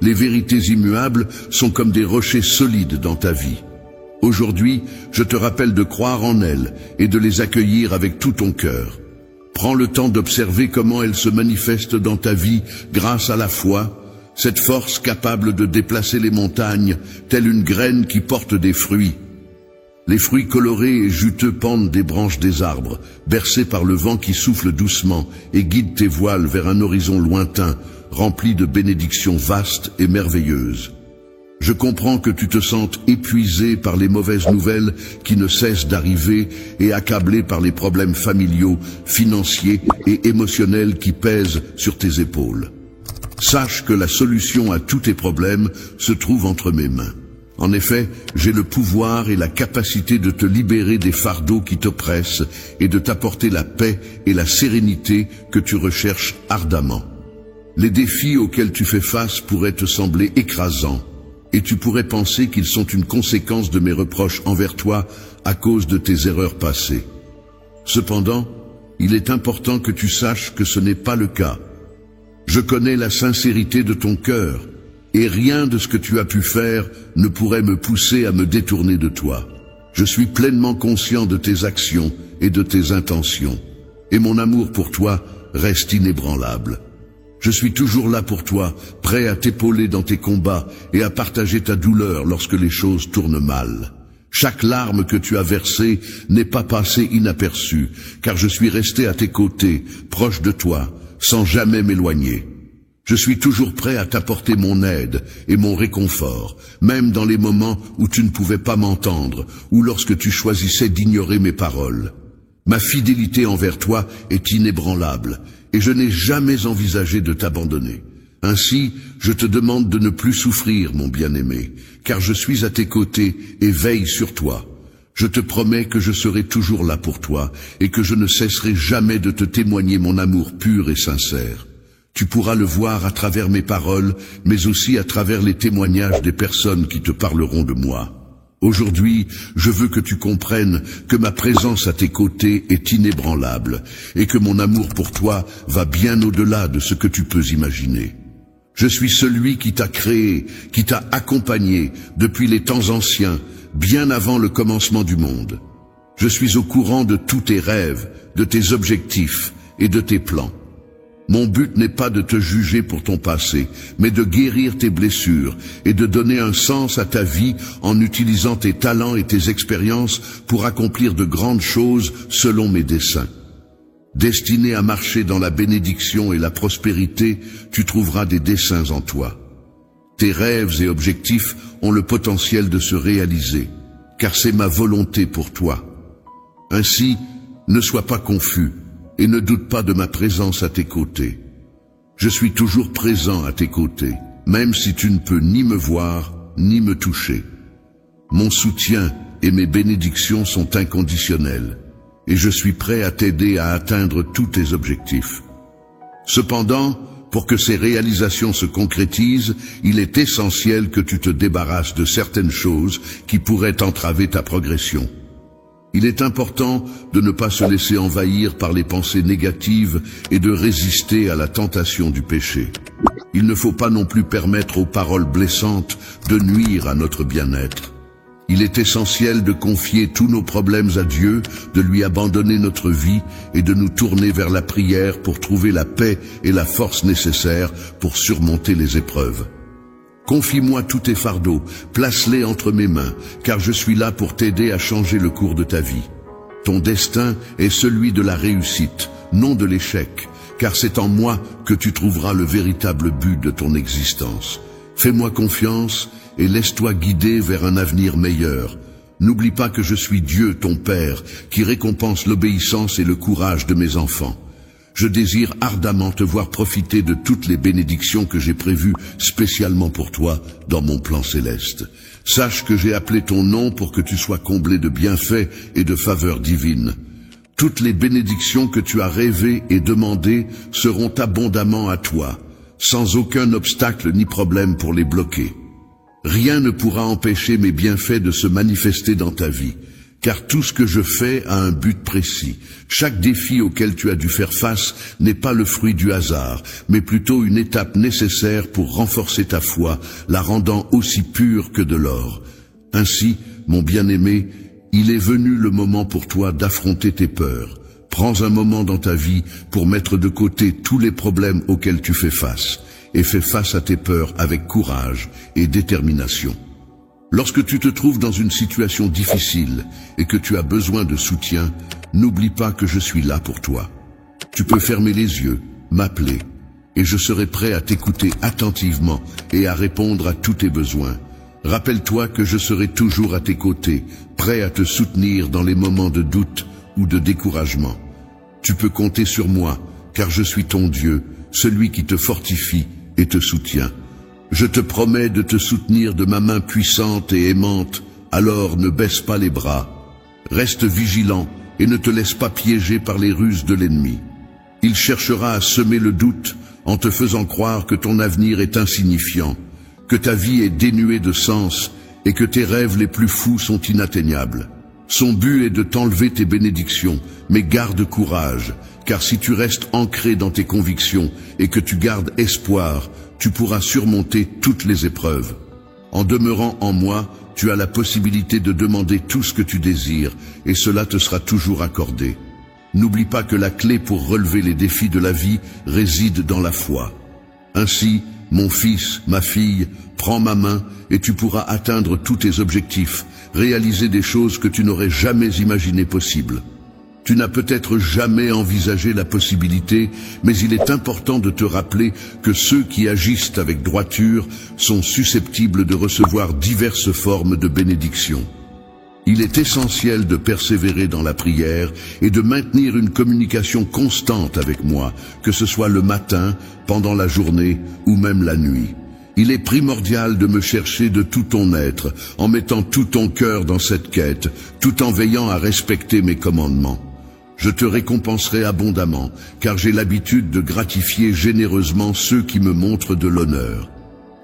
Les vérités immuables sont comme des rochers solides dans ta vie. Aujourd'hui, je te rappelle de croire en elles et de les accueillir avec tout ton cœur. Prends le temps d'observer comment elles se manifestent dans ta vie grâce à la foi, cette force capable de déplacer les montagnes, telle une graine qui porte des fruits. Les fruits colorés et juteux pendent des branches des arbres, bercés par le vent qui souffle doucement et guide tes voiles vers un horizon lointain, rempli de bénédictions vastes et merveilleuses. Je comprends que tu te sentes épuisé par les mauvaises nouvelles qui ne cessent d'arriver et accablé par les problèmes familiaux, financiers et émotionnels qui pèsent sur tes épaules. Sache que la solution à tous tes problèmes se trouve entre mes mains. En effet, j'ai le pouvoir et la capacité de te libérer des fardeaux qui t'oppressent et de t'apporter la paix et la sérénité que tu recherches ardemment. Les défis auxquels tu fais face pourraient te sembler écrasants, et tu pourrais penser qu'ils sont une conséquence de mes reproches envers toi à cause de tes erreurs passées. Cependant, il est important que tu saches que ce n'est pas le cas. Je connais la sincérité de ton cœur, et rien de ce que tu as pu faire ne pourrait me pousser à me détourner de toi. Je suis pleinement conscient de tes actions et de tes intentions, et mon amour pour toi reste inébranlable. Je suis toujours là pour toi, prêt à t'épauler dans tes combats et à partager ta douleur lorsque les choses tournent mal. Chaque larme que tu as versée n'est pas passée inaperçue, car je suis resté à tes côtés, proche de toi, sans jamais m'éloigner. Je suis toujours prêt à t'apporter mon aide et mon réconfort, même dans les moments où tu ne pouvais pas m'entendre ou lorsque tu choisissais d'ignorer mes paroles. Ma fidélité envers toi est inébranlable et je n'ai jamais envisagé de t'abandonner. Ainsi, je te demande de ne plus souffrir, mon bien-aimé, car je suis à tes côtés et veille sur toi. Je te promets que je serai toujours là pour toi et que je ne cesserai jamais de te témoigner mon amour pur et sincère. Tu pourras le voir à travers mes paroles, mais aussi à travers les témoignages des personnes qui te parleront de moi. Aujourd'hui, je veux que tu comprennes que ma présence à tes côtés est inébranlable et que mon amour pour toi va bien au-delà de ce que tu peux imaginer. Je suis celui qui t'a créé, qui t'a accompagné depuis les temps anciens, bien avant le commencement du monde. Je suis au courant de tous tes rêves, de tes objectifs et de tes plans. Mon but n'est pas de te juger pour ton passé, mais de guérir tes blessures et de donner un sens à ta vie en utilisant tes talents et tes expériences pour accomplir de grandes choses selon mes desseins. Destiné à marcher dans la bénédiction et la prospérité, tu trouveras des desseins en toi. Tes rêves et objectifs ont le potentiel de se réaliser, car c'est ma volonté pour toi. Ainsi, ne sois pas confus et ne doute pas de ma présence à tes côtés. Je suis toujours présent à tes côtés, même si tu ne peux ni me voir, ni me toucher. Mon soutien et mes bénédictions sont inconditionnels, et je suis prêt à t'aider à atteindre tous tes objectifs. Cependant, pour que ces réalisations se concrétisent, il est essentiel que tu te débarrasses de certaines choses qui pourraient entraver ta progression. Il est important de ne pas se laisser envahir par les pensées négatives et de résister à la tentation du péché. Il ne faut pas non plus permettre aux paroles blessantes de nuire à notre bien-être. Il est essentiel de confier tous nos problèmes à Dieu, de lui abandonner notre vie et de nous tourner vers la prière pour trouver la paix et la force nécessaires pour surmonter les épreuves. Confie-moi tous tes fardeaux, place-les entre mes mains, car je suis là pour t'aider à changer le cours de ta vie. Ton destin est celui de la réussite, non de l'échec, car c'est en moi que tu trouveras le véritable but de ton existence. Fais-moi confiance et laisse-toi guider vers un avenir meilleur. N'oublie pas que je suis Dieu, ton Père, qui récompense l'obéissance et le courage de mes enfants. Je désire ardemment te voir profiter de toutes les bénédictions que j'ai prévues spécialement pour toi dans mon plan céleste. Sache que j'ai appelé ton nom pour que tu sois comblé de bienfaits et de faveurs divines. Toutes les bénédictions que tu as rêvées et demandées seront abondamment à toi, sans aucun obstacle ni problème pour les bloquer. Rien ne pourra empêcher mes bienfaits de se manifester dans ta vie. Car tout ce que je fais a un but précis. Chaque défi auquel tu as dû faire face n'est pas le fruit du hasard, mais plutôt une étape nécessaire pour renforcer ta foi, la rendant aussi pure que de l'or. Ainsi, mon bien-aimé, il est venu le moment pour toi d'affronter tes peurs. Prends un moment dans ta vie pour mettre de côté tous les problèmes auxquels tu fais face, et fais face à tes peurs avec courage et détermination. Lorsque tu te trouves dans une situation difficile et que tu as besoin de soutien, n'oublie pas que je suis là pour toi. Tu peux fermer les yeux, m'appeler, et je serai prêt à t'écouter attentivement et à répondre à tous tes besoins. Rappelle-toi que je serai toujours à tes côtés, prêt à te soutenir dans les moments de doute ou de découragement. Tu peux compter sur moi, car je suis ton Dieu, celui qui te fortifie et te soutiens. Je te promets de te soutenir de ma main puissante et aimante, alors ne baisse pas les bras. Reste vigilant et ne te laisse pas piéger par les ruses de l'ennemi. Il cherchera à semer le doute en te faisant croire que ton avenir est insignifiant, que ta vie est dénuée de sens et que tes rêves les plus fous sont inatteignables. Son but est de t'enlever tes bénédictions, mais garde courage, car si tu restes ancré dans tes convictions et que tu gardes espoir, tu pourras surmonter toutes les épreuves. En demeurant en moi, tu as la possibilité de demander tout ce que tu désires, et cela te sera toujours accordé. N'oublie pas que la clé pour relever les défis de la vie réside dans la foi. Ainsi, mon fils, ma fille, prends ma main et tu pourras atteindre tous tes objectifs, réaliser des choses que tu n'aurais jamais imaginées possibles. Tu n'as peut-être jamais envisagé la possibilité, mais il est important de te rappeler que ceux qui agissent avec droiture sont susceptibles de recevoir diverses formes de bénédictions. Il est essentiel de persévérer dans la prière et de maintenir une communication constante avec moi, que ce soit le matin, pendant la journée ou même la nuit. Il est primordial de me chercher de tout ton être, en mettant tout ton cœur dans cette quête, tout en veillant à respecter mes commandements. Je te récompenserai abondamment, car j'ai l'habitude de gratifier généreusement ceux qui me montrent de l'honneur.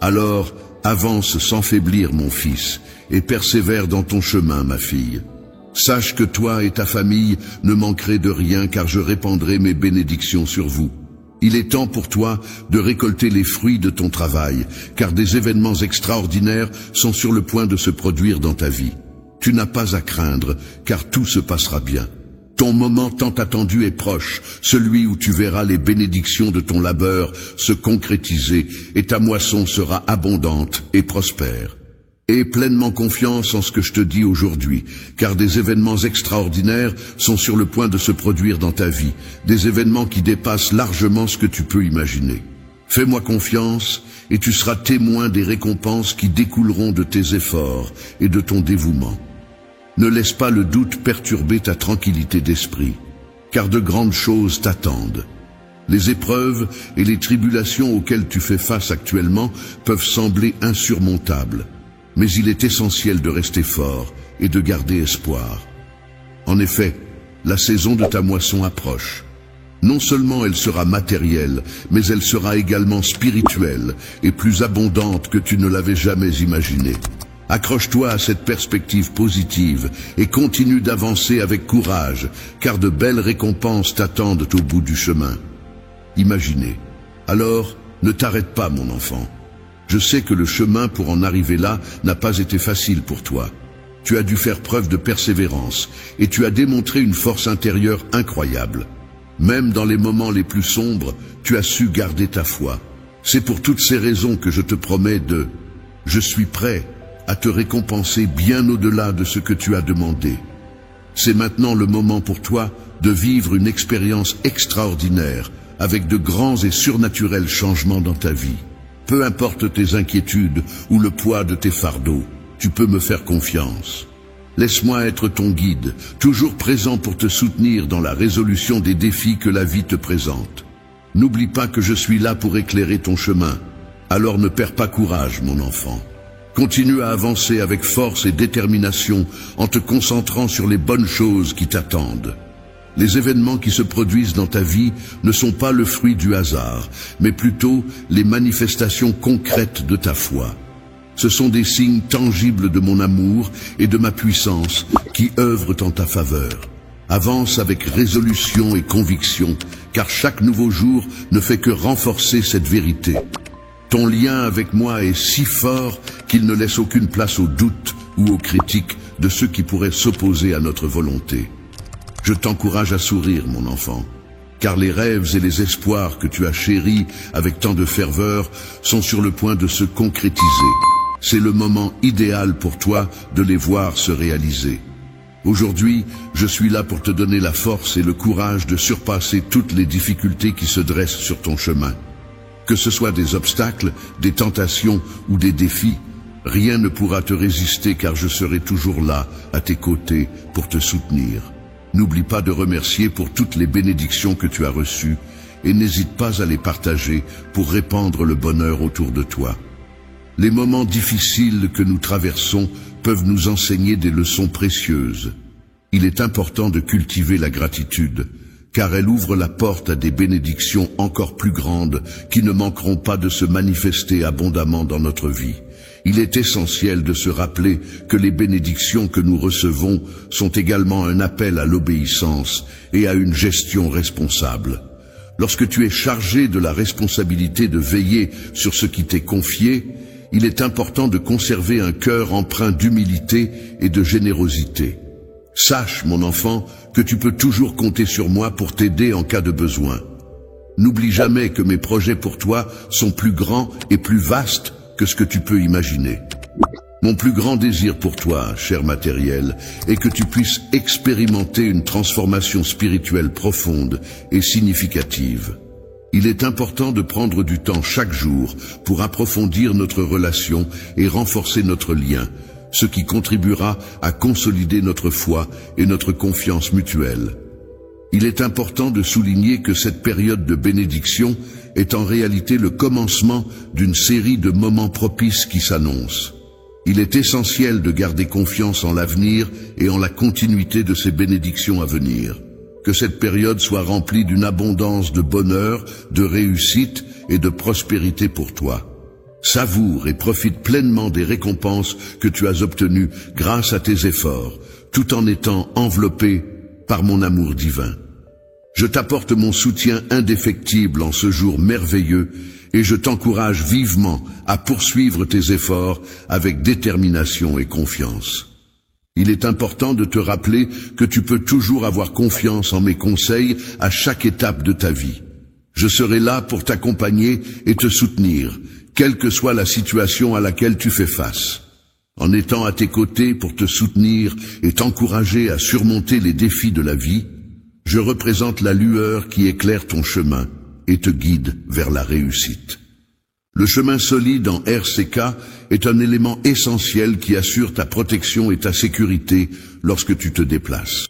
Alors, avance sans faiblir, mon fils, et persévère dans ton chemin, ma fille. Sache que toi et ta famille ne manquerez de rien, car je répandrai mes bénédictions sur vous. Il est temps pour toi de récolter les fruits de ton travail, car des événements extraordinaires sont sur le point de se produire dans ta vie. Tu n'as pas à craindre, car tout se passera bien. Ton moment tant attendu est proche, celui où tu verras les bénédictions de ton labeur se concrétiser et ta moisson sera abondante et prospère. Aie pleinement confiance en ce que je te dis aujourd'hui, car des événements extraordinaires sont sur le point de se produire dans ta vie, des événements qui dépassent largement ce que tu peux imaginer. Fais-moi confiance et tu seras témoin des récompenses qui découleront de tes efforts et de ton dévouement. Ne laisse pas le doute perturber ta tranquillité d'esprit, car de grandes choses t'attendent. Les épreuves et les tribulations auxquelles tu fais face actuellement peuvent sembler insurmontables, mais il est essentiel de rester fort et de garder espoir. En effet, la saison de ta moisson approche. Non seulement elle sera matérielle, mais elle sera également spirituelle et plus abondante que tu ne l'avais jamais imaginé. Accroche-toi à cette perspective positive et continue d'avancer avec courage, car de belles récompenses t'attendent au bout du chemin. Imaginez. Alors, ne t'arrête pas, mon enfant. Je sais que le chemin pour en arriver là n'a pas été facile pour toi. Tu as dû faire preuve de persévérance et tu as démontré une force intérieure incroyable. Même dans les moments les plus sombres, tu as su garder ta foi. C'est pour toutes ces raisons que je te promets je suis prêt à te récompenser bien au-delà de ce que tu as demandé. C'est maintenant le moment pour toi de vivre une expérience extraordinaire avec de grands et surnaturels changements dans ta vie. Peu importe tes inquiétudes ou le poids de tes fardeaux, tu peux me faire confiance. Laisse-moi être ton guide, toujours présent pour te soutenir dans la résolution des défis que la vie te présente. N'oublie pas que je suis là pour éclairer ton chemin. Alors ne perds pas courage, mon enfant. Continue à avancer avec force et détermination en te concentrant sur les bonnes choses qui t'attendent. Les événements qui se produisent dans ta vie ne sont pas le fruit du hasard, mais plutôt les manifestations concrètes de ta foi. Ce sont des signes tangibles de mon amour et de ma puissance qui œuvrent en ta faveur. Avance avec résolution et conviction, car chaque nouveau jour ne fait que renforcer cette vérité. Ton lien avec moi est si fort qu'il ne laisse aucune place aux doutes ou aux critiques de ceux qui pourraient s'opposer à notre volonté. Je t'encourage à sourire, mon enfant, car les rêves et les espoirs que tu as chéris avec tant de ferveur sont sur le point de se concrétiser. C'est le moment idéal pour toi de les voir se réaliser. Aujourd'hui, je suis là pour te donner la force et le courage de surpasser toutes les difficultés qui se dressent sur ton chemin. Que ce soit des obstacles, des tentations ou des défis, rien ne pourra te résister car je serai toujours là, à tes côtés, pour te soutenir. N'oublie pas de remercier pour toutes les bénédictions que tu as reçues et n'hésite pas à les partager pour répandre le bonheur autour de toi. Les moments difficiles que nous traversons peuvent nous enseigner des leçons précieuses. Il est important de cultiver la gratitude, car elle ouvre la porte à des bénédictions encore plus grandes qui ne manqueront pas de se manifester abondamment dans notre vie. Il est essentiel de se rappeler que les bénédictions que nous recevons sont également un appel à l'obéissance et à une gestion responsable. Lorsque tu es chargé de la responsabilité de veiller sur ce qui t'est confié, il est important de conserver un cœur empreint d'humilité et de générosité. Sache, mon enfant, que tu peux toujours compter sur moi pour t'aider en cas de besoin. N'oublie jamais que mes projets pour toi sont plus grands et plus vastes que ce que tu peux imaginer. Mon plus grand désir pour toi, cher matériel, est que tu puisses expérimenter une transformation spirituelle profonde et significative. Il est important de prendre du temps chaque jour pour approfondir notre relation et renforcer notre lien, ce qui contribuera à consolider notre foi et notre confiance mutuelle. Il est important de souligner que cette période de bénédiction est en réalité le commencement d'une série de moments propices qui s'annoncent. Il est essentiel de garder confiance en l'avenir et en la continuité de ces bénédictions à venir. Que cette période soit remplie d'une abondance de bonheur, de réussite et de prospérité pour toi. Savoure et profite pleinement des récompenses que tu as obtenues grâce à tes efforts, tout en étant enveloppé par mon amour divin. Je t'apporte mon soutien indéfectible en ce jour merveilleux et je t'encourage vivement à poursuivre tes efforts avec détermination et confiance. Il est important de te rappeler que tu peux toujours avoir confiance en mes conseils à chaque étape de ta vie. Je serai là pour t'accompagner et te soutenir, quelle que soit la situation à laquelle tu fais face. En étant à tes côtés pour te soutenir et t'encourager à surmonter les défis de la vie, je représente la lueur qui éclaire ton chemin et te guide vers la réussite. Le chemin solide en RCK est un élément essentiel qui assure ta protection et ta sécurité lorsque tu te déplaces.